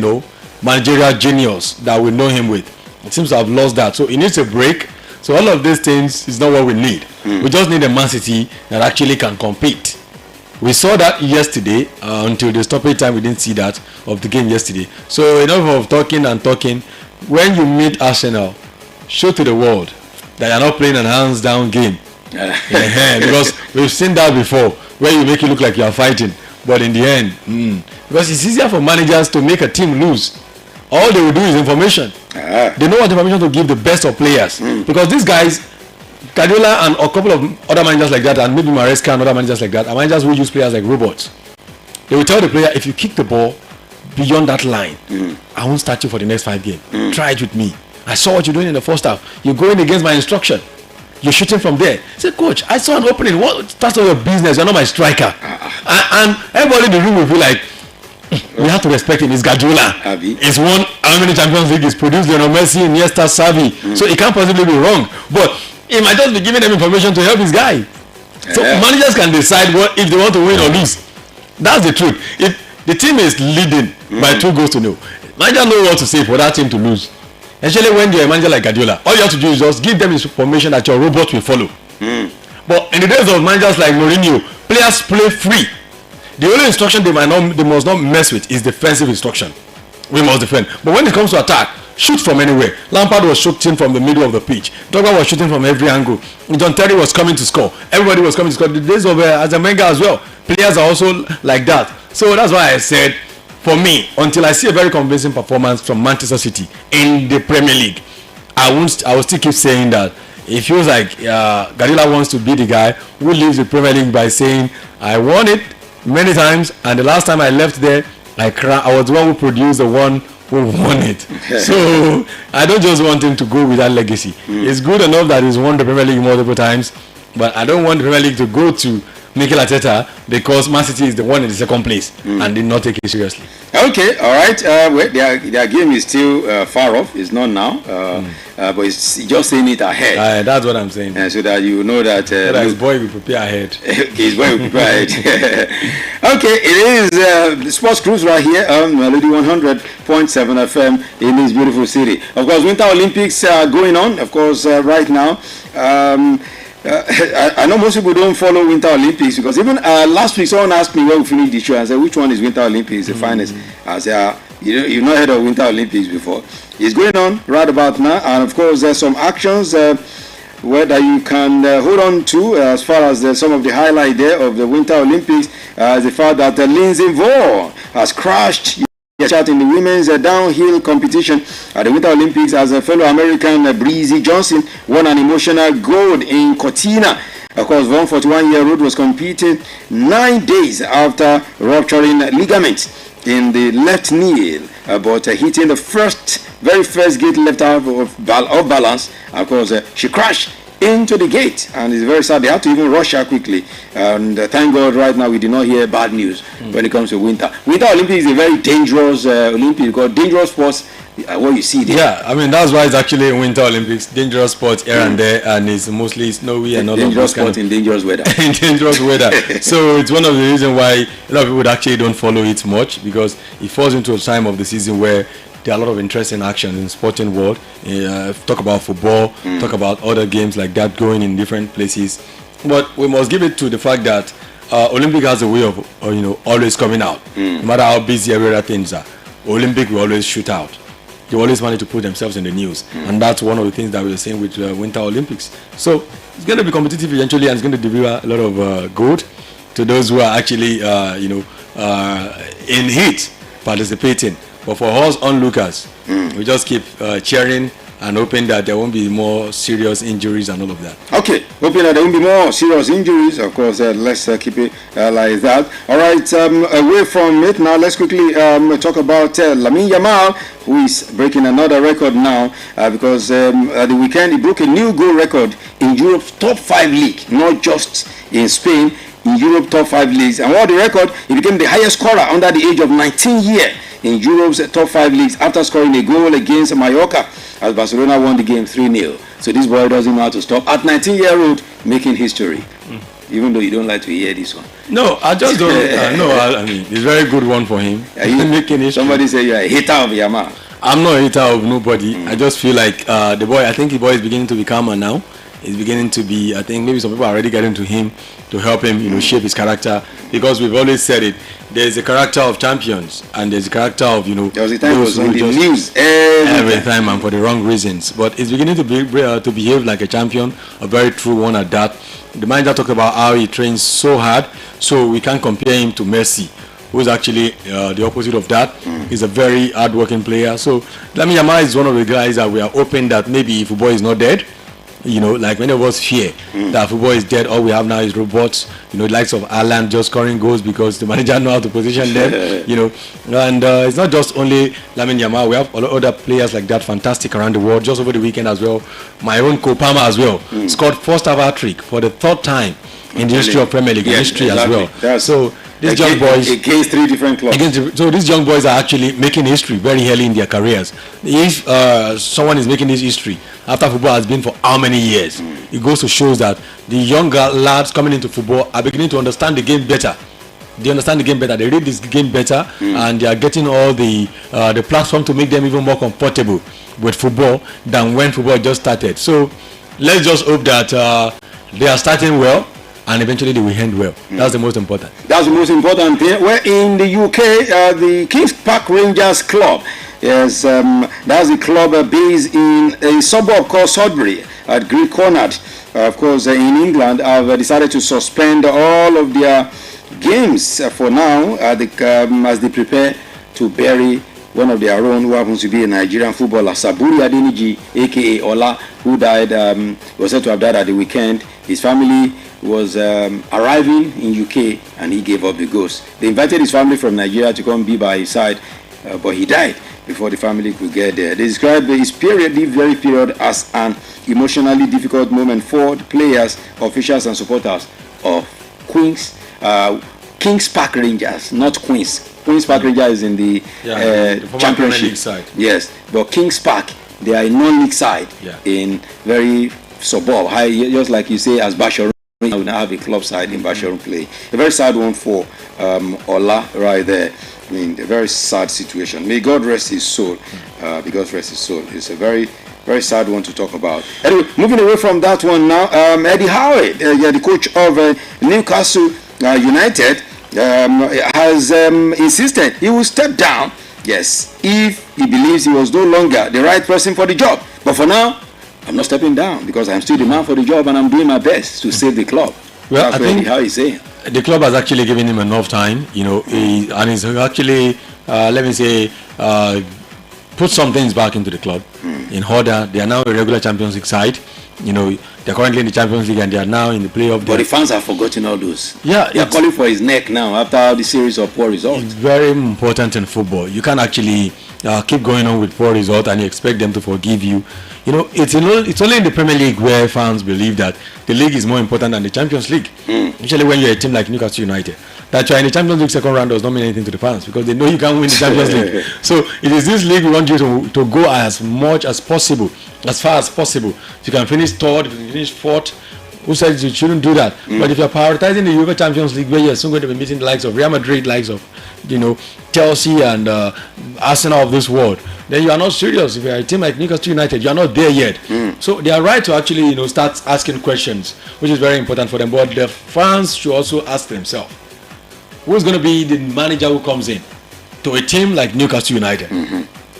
managerial genius that we know him with. It seems to have lost that. So he needs a break. So all of these things is not what we need. We just need a Man City that actually can compete. We saw that yesterday. Until the stoppage time, we didn't see that of the game yesterday. So enough of talking and talking. When you meet Arsenal, show to the world that you're not playing an hands down game. Because we've seen that before, where you make it look like you're fighting, but in the end, because it's easier for managers to make a team lose. All they will do is information. They know what information to give the best of players. Because these guys, Guardiola and a couple of other managers like that, and maybe Maresca and other managers like that, are managers who use players like robots. They will tell the player, if you kick the ball beyond that line, I won't start you for the next 5 games. Try it with me. I saw what you're doing in the first half. You're going against my instruction. You're shooting from there. I said, Coach, I saw an opening. That's all your business. You're not my striker. And everybody in the room will be like, we have to respect him. He's Guardiola. He's won how many Champions League? He's produced Lionel Messi, Iniesta, Xavi. So it can't possibly be wrong. But he might just be giving them information to help his guy. So managers can decide what if they want to win or lose. That's the truth. If the team is leading by 2-0, manager knows what to say for that team to lose. Especially when you're a manager like Guardiola, all you have to do is just give them information that your robot will follow. But in the days of managers like Mourinho, players play free. The only instruction they must not mess with is defensive instruction. We must defend. But when it comes to attack, shoot from anywhere. Lampard was shooting from the middle of the pitch. Drogba was shooting from every angle. John Terry was coming to score. Everybody was coming to score. The days of Arsene Wenger as well. Players are also like that. So that's why I said, for me, until I see a very convincing performance from Manchester City in the Premier League, I will still keep saying that. It feels like Guardiola wants to be the guy who leaves the Premier League by saying, I won it many times, and the last time I left there, I was the one who produced the one who won it. So I don't just want him to go with that legacy. It's good enough that he's won the Premier League multiple times, but I don't want the Premier League to go to Mikel Arteta because Man City is the one in the second place and did not take it seriously. Okay, all right. Their game is still far off. It's not now, but it's just saying it ahead. That's what I'm saying. So that you know that his boy will prepare ahead. His boy will prepare ahead. Okay, it is the Sports Cruise right here on Melody 100.7 FM in this beautiful city. Of course, Winter Olympics are going on. Of course, right now. I know most people don't follow Winter Olympics because even last week someone asked me when we finished the show and said, which one is Winter Olympics the finest? I said, you've not heard of Winter Olympics before. It's going on right about now, and of course there's some actions that you can hold on to as far as some of the highlight there of the Winter Olympics is the fact that Lindsey Vonn has crashed in the women's downhill competition at the Winter Olympics as a fellow American Breezy Johnson won an emotional gold in Cortina. Of course, Vonn, 41-year-old, was competing 9 days after rupturing ligaments in the left knee, but hitting the very first gate left out of balance. Of course, she crashed into the gate, and it's very sad. They had to even rush her quickly, and thank God right now we did not hear bad news when it comes to winter. Winter Olympics is a very dangerous Olympic because dangerous sports what you see there. Yeah, I mean that's why it's actually Winter Olympics, dangerous sports here and there, and it's mostly snowy and all of dangerous those sport in dangerous weather. in dangerous weather. So it's one of the reasons why a lot of people actually don't follow it much, because it falls into a time of the season where there are a lot of interesting actions in the sporting world. Talk about football, talk about other games like that going in different places. But we must give it to the fact that Olympic has a way of always coming out, no matter how busy every other things are. Olympic will always shoot out. They always manage to put themselves in the news, and that's one of the things that we're saying with Winter Olympics. So it's going to be competitive eventually, and it's going to deliver a lot of good to those who are actually in heat participating. But for us onlookers, we just keep cheering and hoping that there won't be more serious injuries and all of that. Okay, hoping that there won't be more serious injuries. Of course, let's keep it like that. All right, away from it now, let's quickly talk about Lamine Yamal, who is breaking another record now because at the weekend he broke a new goal record in Europe's top 5 league, not just in Spain, in Europe top 5 leagues. And what the record, he became the highest scorer under the age of 19 years in Europe's top 5 leagues after scoring a goal against Mallorca as Barcelona won the game 3-0. So this boy doesn't know how to stop. At 19-year-old, making history. Even though you don't like to hear this one. No, I just don't. I mean, it's a very good one for him. Making history. Somebody say you're a hater of Yamal. I'm not a hater of nobody. I just feel like I think the boy is beginning to be calmer now. He's beginning to be, I think maybe some people are already getting to him to help him, shape his character. Because we've always said it, there's a character of champions and there's a character of, there was a time it was on the news every time and for the wrong reasons. But he's beginning to behave like a champion, a very true one at that. The manager talked about how he trains so hard, so we can't compare him to Messi, who's actually the opposite of that. He's a very hard-working player. So Lamine Yamal is one of the guys that we are hoping that maybe if football is not dead, like many of us fear that football is dead, all we have now is robots, the likes of Haaland just scoring goals because the manager knows how to position them, and it's not just only Lamine Yamal, we have other players like that, fantastic around the world. Just over the weekend as well, my own Kopama as well, scored first ever hat-trick for the 3rd time in the history of Premier League, history as well. So these young boys against 3 different clubs. So these young boys are actually making history very early in their careers. If someone is making this history after football has been for how many years, it goes to show that the younger lads coming into football are beginning to understand the game better. They understand the game better. They read this game better, and they are getting all the platform to make them even more comfortable with football than when football just started. So let's just hope that they are starting well, and eventually they will end well. That's the most important. That's the most important thing. We're in the UK, the Kings Park Rangers Club. Yes, that's the club based in a suburb called Sudbury at Great Cornard. Of course, in England, have decided to suspend all of their games for now as they prepare to bury one of their own, who happens to be a Nigerian footballer, Saburi Adeniji, aka Ola, who died, was said to have died at the weekend. His family was arriving in UK and he gave up the ghost. They invited his family from Nigeria to come be by his side, but he died before the family could get there. They described this very period as an emotionally difficult moment for the players, officials and supporters of Kings Park Rangers, not Queens. Queens Park Rangers is in the championship side. Yes, but Kings Park, they are a non-league side in very suburb, high, just like you say, as Basharum. We now have a club side in Basharum play. A very sad one for Ola right there. I mean, a very sad situation. May God rest his soul. Because rest his soul. It's a very, very sad one to talk about. Anyway, moving away from that one now, Eddie Howe, the coach of Newcastle United, has insisted he will step down, yes, if he believes he was no longer the right person for the job. But for now, I'm not stepping down because I'm still the man for the job and I'm doing my best to save the club. Well, that's what how he's saying. The club has actually given him enough time, and he's actually, put some things back into the club in order. They are now a regular Champions League side. They're currently in the Champions League and they are now in the playoff. But the fans have forgotten all those. Yeah, they are calling for his neck now after the series of poor results. It's very important in football. You can't actually keep going on with poor results and you expect them to forgive you. It's only in the Premier League where fans believe that the league is more important than the Champions League. Especially when you're a team like Newcastle United. that you're in the Champions League second round does not mean anything to the fans because they know you can't win the Champions League. So it is this league we want you to go as much as possible, as far as possible. If you can finish third, if you can finish fourth, who says you shouldn't do that? But if you're prioritizing the UEFA Champions League, where you're soon going to be meeting the likes of Real Madrid, likes of Chelsea and Arsenal of this world, then you are not serious. If you're a team like Newcastle United, you are not there yet. So they are right to actually start asking questions, which is very important for them. But the fans should also ask themselves, who's going to be the manager who comes in to a team like Newcastle United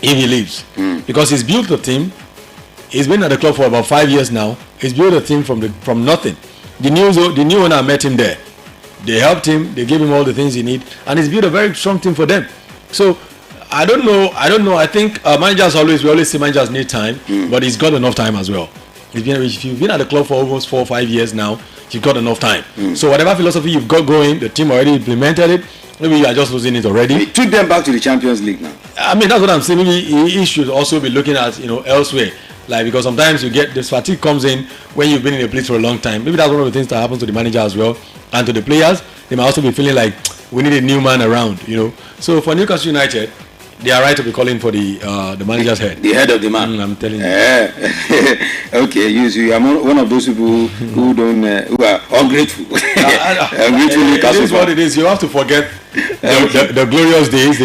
if he leaves? Because he's built the team. He's been at the club for about 5 years now. He's built a team from nothing. The new owner met him there. They helped him. They gave him all the things he need, and he's built a very strong team for them. So I don't know. I think managers we always say managers need time, but he's got enough time as well. If you've been at the club for almost 4 or 5 years now, you've got enough time. So whatever philosophy you've got going, the team already implemented it. Maybe you are just losing it already. He took them back to the Champions League now. I mean, that's what I'm saying. Maybe he should also be looking at elsewhere. Like, because sometimes you get this fatigue comes in when you've been in a place for a long time. Maybe that's one of the things that happens to the manager as well, and to the players. They might also be feeling like we need a new man around. So for Newcastle United, they are right to be calling for the manager's head. The head of the man. I'm telling you. Okay, you are one of those people who are ungrateful. It is what it is. You have to forget the glorious days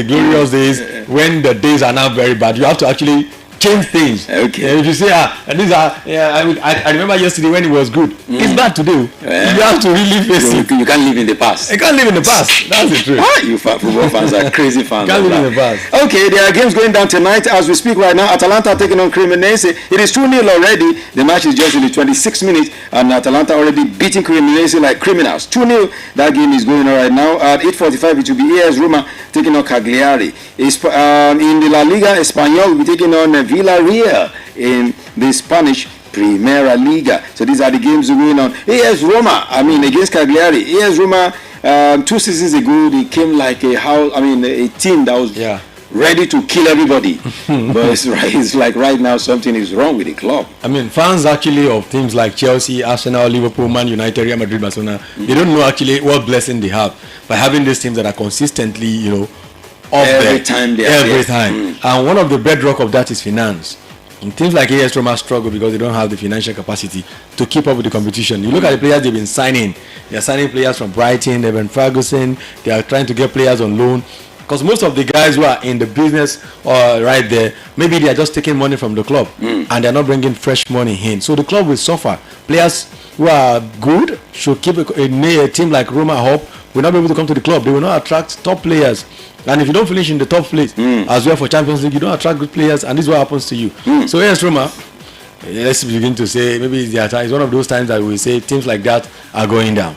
when the days are now very bad. You have to actually change things. Okay. If you say and these are I remember yesterday when it was good. It's bad today. You have to really face it. You can't live in the past. You can't live in the past. That's the truth. You football fans are crazy fans. Can't live in the past. Okay, there are games going down tonight as we speak right now. Atalanta taking on Cremonese. It is 2-0 already. The match is just in the 26th minute, and Atalanta already beating Cremonese like criminals. 2-0. That game is going on right now. At 8:45 it will be AS Roma taking on Cagliari. In the La Liga Español will be taking on Villarreal in the Spanish Primera Liga. So these are the games going on. AS Roma, against Cagliari. AS Roma, 2 seasons ago, they came like a team that was ready to kill everybody. But it's like right now something is wrong with the club. Fans actually of teams like Chelsea, Arsenal, Liverpool, Man United, Real Madrid, Barcelona, they don't know actually what blessing they have by having these teams that are consistently, every time. And one of the bedrock of that is finance. And teams like AS Roma struggle because they don't have the financial capacity to keep up with the competition. You look at the players they've been signing. They are signing players from Brighton, Evan Ferguson. They are trying to get players on loan. Because most of the guys who are in the business right there, maybe they are just taking money from the club and they're not bringing fresh money in. So the club will suffer. Players who are good should keep a team like Roma up will not be able to come to the club. They will not attract top players. And if you don't finish in the top place as well for Champions League, you don't attract good players, and this is what happens to you. So AS Roma, let's begin to say maybe it's one of those times that we say teams like that are going down.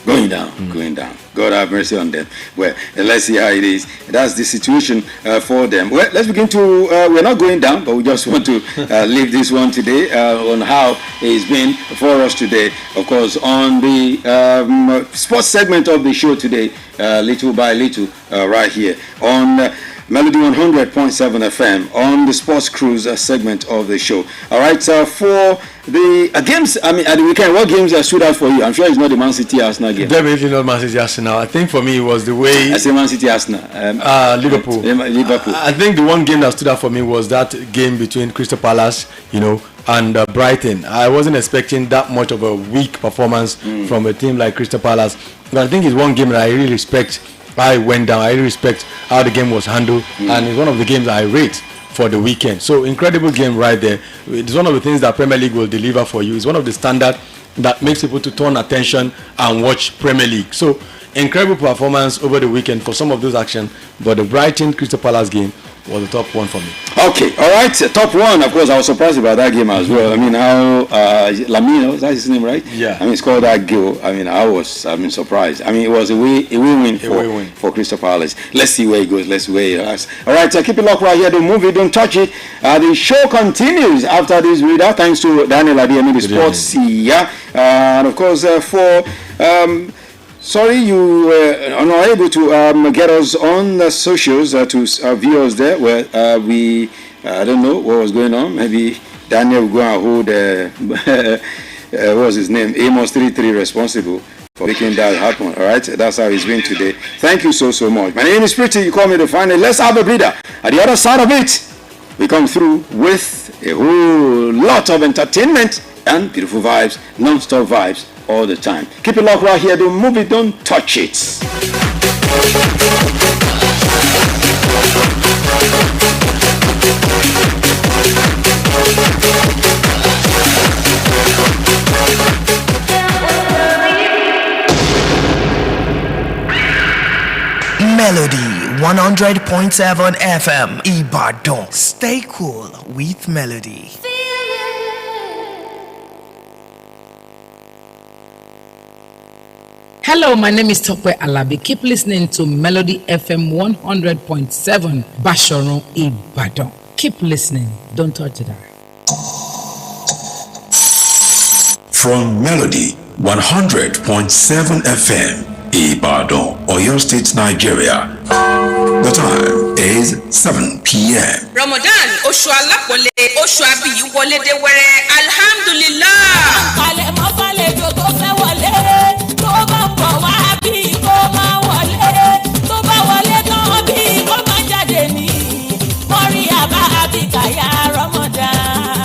Going down. God have mercy on them. Well, let's see how it is. That's the situation for them. Well, let's begin to, we're not going down, but we just want to leave this one today on how it's been for us today. Of course, on the sports segment of the show today, little by little, right here on Melody 100.7 FM on the Sports Cruise segment of the show. All right, for the games, at the weekend, what games stood out for you? I'm sure it's not the Man City Arsenal game. Definitely not Man City Arsenal. I think for me it was the way. I say Man City Arsenal. Liverpool. I think the one game that stood out for me was that game between Crystal Palace, and Brighton. I wasn't expecting that much of a weak performance from a team like Crystal Palace. But I think it's one game that I really respect. I went down. I really respect how the game was handled, and it's one of the games I rate for the weekend. So incredible game right there. It's one of the things that Premier League will deliver for you. It's one of the standard that makes people to turn attention and watch Premier League. So incredible performance over the weekend for some of those actions, but the Brighton Crystal Palace game was the top one for me. Okay, all right, top one. Of course, I was surprised about that game as well. How Lamino, is that his name, right? Yeah. He scored that goal. I was surprised. It was a win for Crystal Palace. Let's see where it goes. Let's see where it goes. All right, so keep it locked right here. Don't move it. Don't touch it. The show continues after this reader. Thanks to Daniel Adiemi, the sports CEO, and of course sorry you were unable to get us on the socials to view us there. Where I don't know what was going on. Maybe Daniel will go and hold what was his name? Amos 33 responsible for making that happen. All right, that's how it's been today. Thank you so much. My name is Pretty. You call me to find it. Let's have a breather. At the other side of it, we come through with a whole lot of entertainment and beautiful vibes, non-stop vibes all the time. Keep it locked right here. Don't move it. Don't touch it. Melody 100.7 FM Ibadan. Stay cool with Melody. Hello, my name is Tokwe Alabi. Keep listening to Melody FM 100.7 Basharon Ibadan. Keep listening. Don't touch it. From Melody 100.7 FM, Ibadan, Oyo State, Nigeria. The time is 7 p.m. Ramadan, oṣù alápọ̀nlé, oṣù abiyì wọlé dé wẹ́rẹ́, alhamdulillah. Àkàlẹ̀ mọ́kànlélógún tó fẹ́ wọlé, tó bá ń bọ̀ wá bí kò máa wọlé, tó bá wọlé tán bí kò máa jáde ní. Mọ́rí àbá àbíkàyà Ramadan.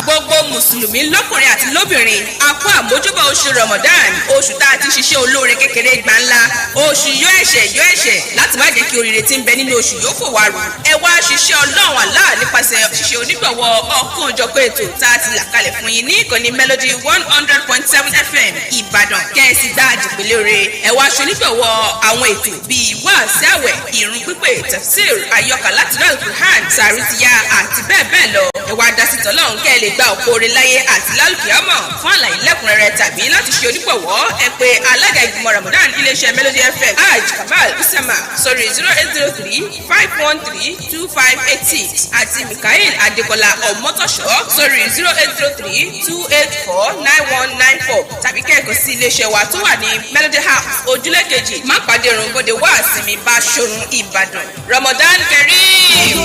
Gbogbo Mùsùlùmí lọ́kùnrin àti lóbìnrin, a kú àmójúbà oṣù Ramadan, oṣù tá a ti ṣiṣẹ́ olóore kékeré gbà ńlá, oṣù yọ ẹ̀ṣẹ̀ láti má jẹ́ kí oríire tí ń bẹ nínú oṣù yóò fò wá rù. Ẹ wá ṣiṣẹ́ Ọlọ́run Allah nípasẹ̀ ṣíṣe onígbọ̀wọ́ ọ̀kan òjọ̀pọ̀ ètò tá a ti là kalẹ̀ fún yín ní ìkànnì Melody 100.7 FM Ìbàdàn kẹ́ẹ̀sì dáàdì pẹ̀lẹ́ ore. Ẹ wá ṣonígbọ̀wọ́ àwọn ètò bíi wáàsí àwẹ̀, ìrun pípé, tafsir, àyọkà láti náà Quran, sàrìtìyà àti bẹ́ẹ̀ bẹ́ẹ̀ lọ. Ẹ wá dá sí tọ́lọ́run kẹ́ ẹ lè gba òkú oore láyé àti lálùkìyámọ̀. Fún àlàyé lẹ́kùnrẹ́rẹ́ tàbí láti ṣe onígbọ̀wọ́ ẹ pè alága ìgbìmọ̀ Ramadan iléeṣẹ́ Melody FM Hajj Kabal Usama sórí 0803-513-2586 àti Mikael Adekola Ọmọtọ́ṣọ́ sórí 0803-284-9194 tàbí kẹ́ẹ̀kan sí iléeṣẹ́ wa tó wà ní Melody House ojúlé kejì má pàdé Rògbòdè wá sinmi bá ṣorun Ìbàdàn. Ramadan Kareem.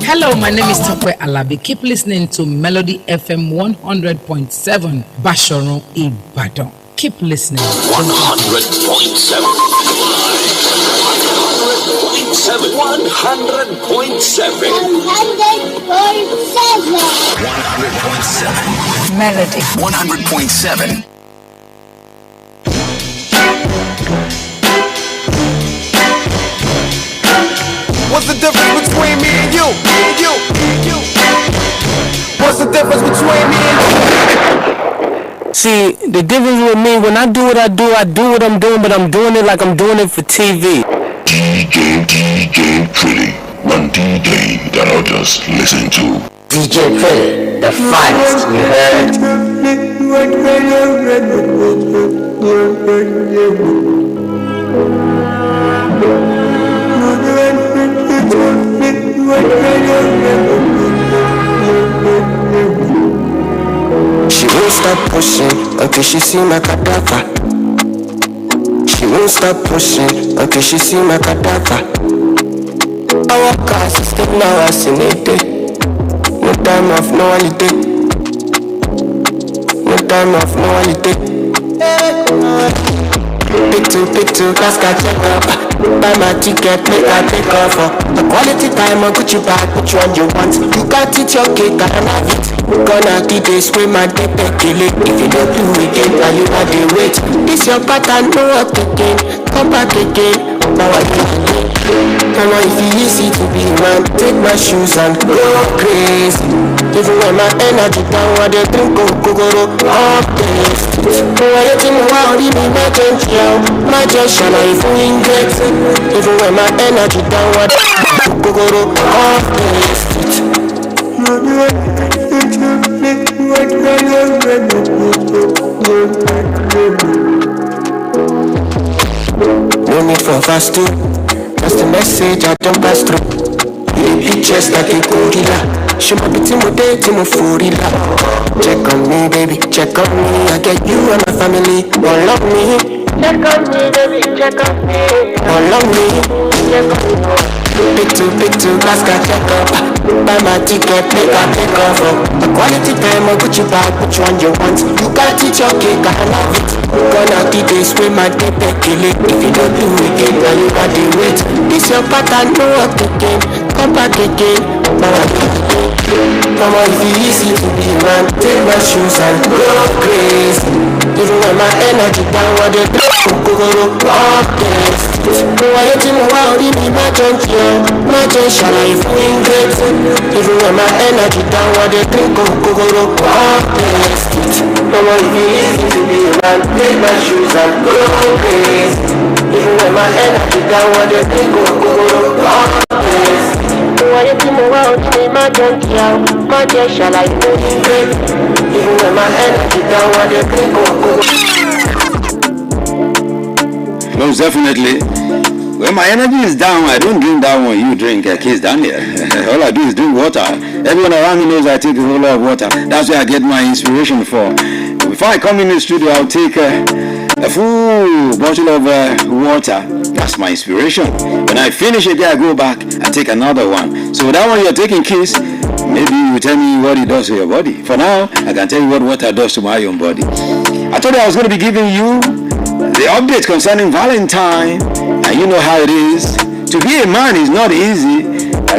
Hello, my name is Tokwe Alabi. Keep listening to Melody FM 100.7 Basharon Ibadan. Keep listening. 100.7. 100.7. Melody 100.7. What's the difference between me and you? What's the difference between me and you? See, the difference with me, when I do what I do what I'm doing, but I'm doing it like I'm doing it for TV. DJ Pretty, one DJ that others listen to. DJ Pretty, the finest, you She won't stop pushing until she see my cadaver. She won't stop pushing until she see my cadaver. Our car system now has in a day. No time off, no holiday. No time off, no holiday. Pick two, class got check up. Buy my ticket, make I take off. A quality time, I'll put you back, which one you want. You got it, your cake, I can have it. Gonna keep this with my dick, kill it. If you don't do it again, are you not the wait? This your pattern, no up again. Come back again, now I can't. Come on, if it's easy to be man, take my shoes and go crazy. Even when my energy down, I dey drink go up this. Why you think I need me, my gentle, my gesture, if we get it. Even when my energy down, I dey go up this. No need for fast food. Just the message I don't pass through. You the pictures like a gorilla. Show my bitty mo day, Timo Furila. Check on me, baby, check on me. I get you and my family, all of me. Check on me, baby, check on me. All of me, check on me. Pick two, class got check up. Buy my ticket, make I take off. A quality time, a Gucci bag, which one you want? You got it, your cake, I love it. Gonna be this way, my paper kill it. If you don't do it again, now you got the wait. This your pattern, no work again. Come back again, Mama, it's easy to be man. Take my shoes and go crazy. Even when my energy down, what they do, go up this. Why you think wow, you need my junk here? My junk shall I feel great? Even when my energy down, what they do, go up this. Mama, it's easy to be man. Take my shoes and go crazy. Even when my energy down, what they do, go up this. Why you think wow, you need my junk here? My junk shall I feel great? Even when my energy down, what they do, Most definitely. When my energy is down, I don't drink that one you drink, Kiss Daniel. All I do is drink water. Everyone around me knows I take a whole lot of water. That's where I get my inspiration for. Before I come in the studio, I'll take a full bottle of water. That's my inspiration. When I finish it, I go back, I take another one. So that one you're taking, Kiss, maybe you tell me what it does to your body. For now, I can tell you what water does to my own body. I told you I was going to be giving you the update concerning Valentine, and you know how it is. To be a man is not easy,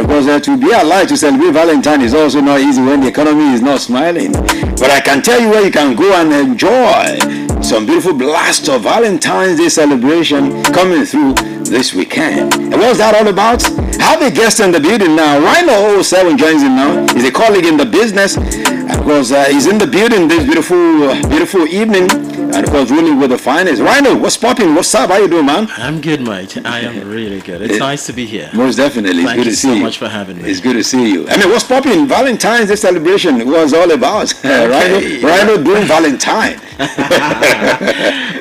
because to be alive to celebrate Valentine is also not easy when the economy is not smiling. But I can tell you where you can go and enjoy some beautiful blast of Valentine's Day celebration coming through this weekend. And what's that all about? I have a guest in the building now. Rhino 07 joins in now. He's a colleague in the business. And of course, he's in the building this beautiful evening. And of course, really with the finest. Rhino, what's popping? What's up? How you doing, man? I'm good, mate. I am really good. It's nice to be here. Most definitely. It's good to see you. Thank you so much for having me. It's good to see you. I mean, what's popping? Valentine's Day celebration was all about. Rhino doing Valentine.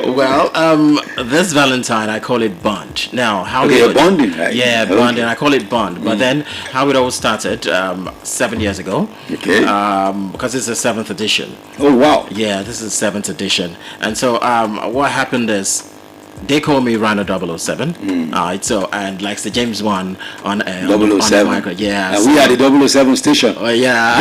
Well, this Valentine, I call it Bond. Now, how you're bonding, right? Yeah, bonding. I call it Bond. But then, how it all started 7 years ago. Okay. Because it's the 7th edition. Oh, wow. Yeah, this is the 7th edition. And so, what happened is, they call me Rhino 007. So, and like the James Bond on 007. On the micro, yeah. We are the 007 station. Oh, yeah.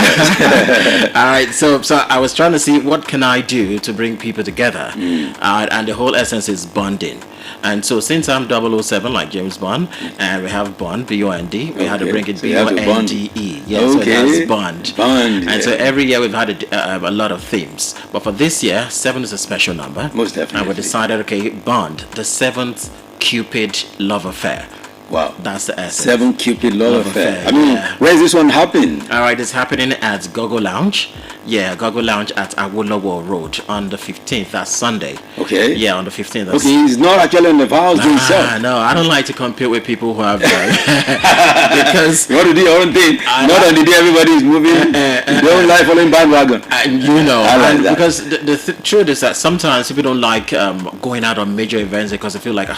All right. So I was trying to see what can I do to bring people together. And the whole essence is bonding. And so since I'm 007 like James Bond, and we have Bond, B-O-N-D, we had to bring it B-O-N-D-E. Yeah, so that's Bond. And so every year we've had a lot of themes. But for this year, 7 is a special number. Most definitely. And we decided, okay, Bond, the 7th Cupid love affair. Wow. That's the essence. 7 Cupid love affair. I mean, where is this one happening? All right, it's happening at Gogo Lounge. Yeah, Gogo Lounge at Awolowo Road on the 15th. That's Sunday. Okay. Yeah, on the 15th. Okay, he's not actually in the house himself. No, I don't like to compete with people who have because you want to do your own thing. Not on the day everybody is moving. You don't like following bandwagon. You know, I like that. because the truth is that sometimes people don't like going out on major events because they feel like.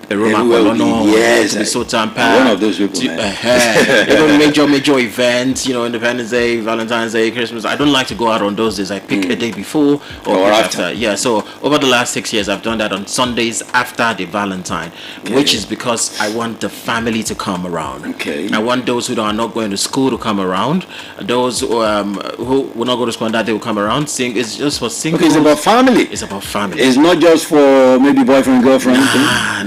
Yes, to be so time-packed. One of those people, even major events, Independence Day, Valentine's Day, Christmas. I don't like to go out on those days. I pick a day before or after. Yeah, so over the last 6 years, I've done that on Sundays after the Valentine, which is because I want the family to come around. Okay. I want those who are not going to school to come around. Those who will not go to school on that day will come around. It's just for singles. Okay, it's about family. It's about family. It's not just for maybe boyfriend, girlfriend.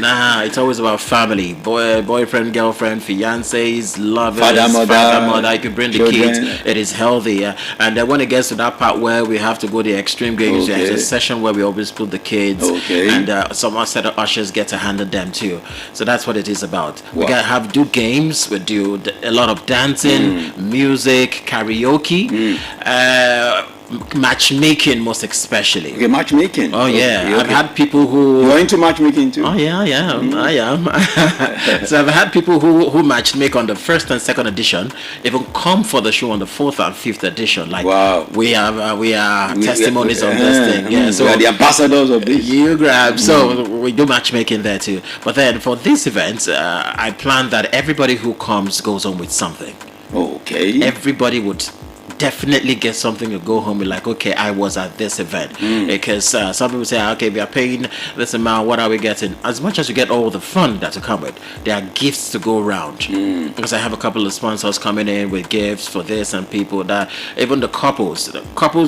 Nah. It's always about family. Boyfriend, girlfriend, fiancés, lovers, father, mother. You can bring children. The kids. It is healthy. And then when it gets to that part where we have to go the extreme games, there's a session where we always put the kids. And some set of ushers get to handle them too. So that's what it is about. Wow. We do games. We do a lot of dancing, music, karaoke. Matchmaking, most especially. Okay, matchmaking. Oh yeah, okay. I've had people who. You're into matchmaking too. Oh yeah, I am. So I've had people who matchmake on the 1st and 2nd edition, even come for the show on the 4th and 5th edition. Like, wow, we are testimonies on this thing. Yeah, so we are the ambassadors of this. You grab. So we do matchmaking there too. But then for this event, I plan that everybody who comes goes home with something. Okay. Everybody would definitely get something to go home with, like, okay, I was at this event. Because some people say, okay, we are paying this amount, what are we getting? As much as you get all the fun that to come with, there are gifts to go around. Because I have a couple of sponsors coming in with gifts for this, and people that, even the couples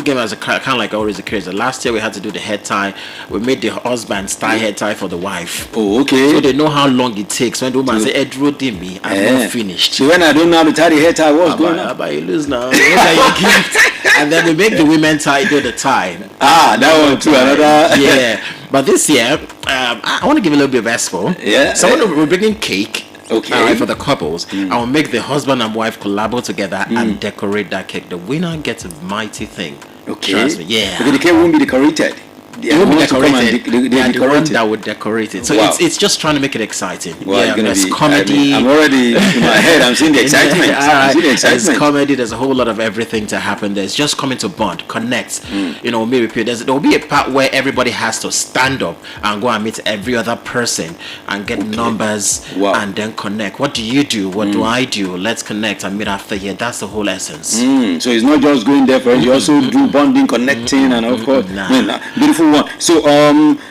game as a kind of like always a crazy. Last year we had to do the head tie. We made the husband's tie head tie for the wife. Oh, okay. So they know how long it takes. When the woman say, Edro Dimi, I'm not finished. So when I don't know how to tie the head tie, what's going on? But you lose now. And then we make the women tie, do the tie. That one too, another. Yeah. But this year, I want to give a little bit of expo. Yeah. So we're bringing cake. Okay. For the couples, I will make the husband and wife collaborate together and decorate that cake. The winner gets a mighty thing. Okay. Trust me. Yeah. Because the cake won't be decorated. It won't be decorated. They are the one that would decorate it. So it's just trying to make it exciting. Well, there's comedy. I'm already in my head. I'm seeing the excitement. There's comedy. There's a whole lot of everything to happen. There's just coming to bond, connect. Maybe there'll be a part where everybody has to stand up and go and meet every other person and get numbers and then connect. What do you do? What do I do? Let's connect and meet after here. That's the whole essence. So it's not just going there for it. You also do bonding, connecting, and of course, beautiful one. So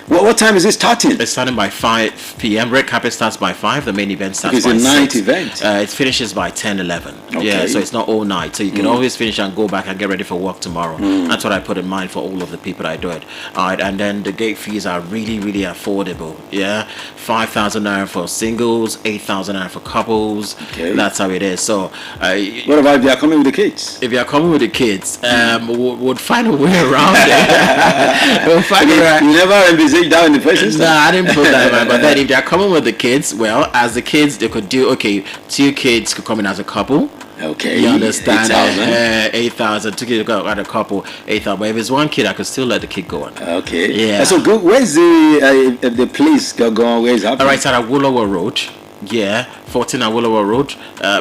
what time is it starting? It's starting by 5 p.m. Red carpet starts by 5. The main event starts by 6. It's a night event. It finishes by 10, 11. Okay. Yeah, so it's not all night. So you can always finish and go back and get ready for work tomorrow. That's what I put in mind for all of the people that do it. All right, and then the gate fees are really, really affordable. Yeah, 5,000 naira for singles, 8,000 naira for couples. Okay. That's how it is. So what about if they are coming with the kids? If you are coming with the kids, we'll find a way around it. We'll find a way. You never envisaged that in the first instance? No, I didn't put that in mind. But then if they're coming with the kids, well, as the kids, they could do, 2 kids could come in as a couple. Okay. You understand? 8,000. 8,000. 2 kids go at a couple, 8,000. But if it's 1 kid, I could still let the kid go on. Okay. Yeah. So where's the place going? Where is that? All right, it's at Awolowo Road. Yeah, 14 Awolowo Road.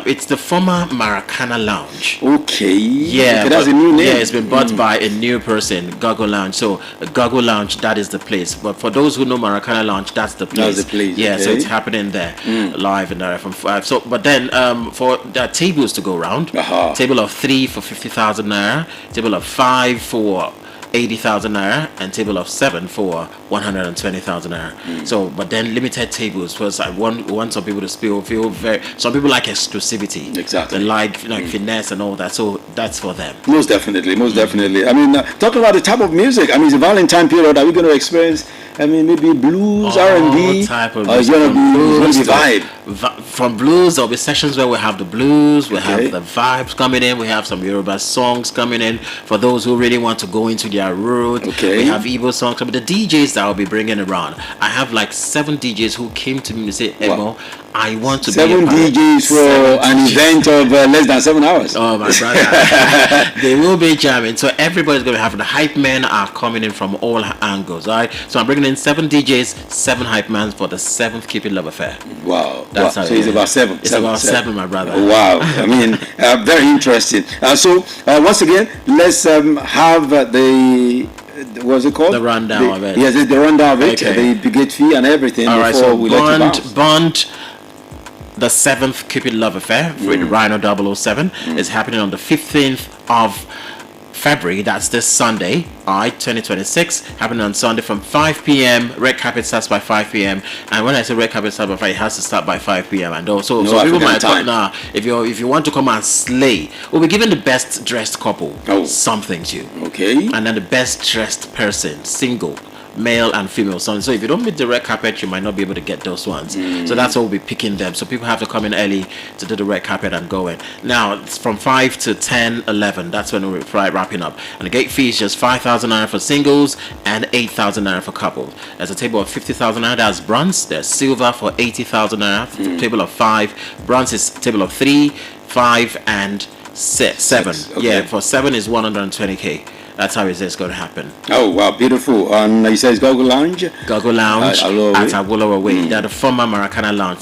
It's the former Maracana Lounge. Okay. Yeah, that's a new name. Yeah, it's been bought by a new person, Gago Lounge. So Gago Lounge, that is the place. But for those who know Maracana Lounge, that's the place. That's the place. Yeah, okay. so it's happening there live and from 5. So, but then for the tables to go around, table of 3 for 50,000 naira, table of 5 for 80,000 naira, and table of 7 for 120,000 naira. So, but then limited tables because I want some people to feel very. Some people like exclusivity. Exactly. They like finesse and all that. So that's for them. Most definitely. I mean, talking about the type of music. I mean, it's a Valentine period. Are we going to experience? I mean, maybe blues, R&B, type of or is going to be vibe? From blues, there'll be sessions where we have the blues, we have the vibes coming in, we have some Yoruba songs coming in for those who really want to go into their root. We have Igbo songs coming. The DJs that I'll be bringing around, I have like 7 DJs who came to me and say, Emo, I want to 7 be a part DJs for an event of less than 7 hours. Oh my brother. They will be jamming. So everybody's going to have the hype men are coming in from all angles. All right. So I'm bringing in 7 DJs, 7 hype men for the 7th Keep It Love Affair. Wow. That's how so it's about 7. It's about 7, my brother. Wow. I mean, very interesting. So once again, let's have what's it called? The rundown of it. Yes, the rundown of it. The gate fee and everything. All right. Before So we let you Bond. The 7th Keep It Love Affair with Rhino 007 is happening on the 15th of February. That's this Sunday, 2026. Happening on Sunday from 5 p.m. Red carpet starts by 5 p.m. And when I say red carpet starts by 5, it has to start by 5 p.m. And also, so people might thought, nah, if you want to come and slay, we'll be giving the best dressed couple something too. Okay. And then the best dressed person, single, male and female sons. So if you don't meet the red carpet, you might not be able to get those ones. So that's why we'll be picking them. So people have to come in early to do the red carpet and go in. Now it's from 5 to 10, 11. That's when we're wrapping up. And the gate fee is just 5,000 naira for singles and 8,000 naira for couples. There's a table of 50,000 naira. That's bronze. There's silver for 80,000 naira. Table of 5. Bronze is table of 3, 5, and 7. Okay. Yeah, for 7 is 120k. That's how it's going to happen. Oh, wow, beautiful. And you said it's Gago Lounge? Gago Lounge at Awolowo Way. They're the former Maracana Lounge.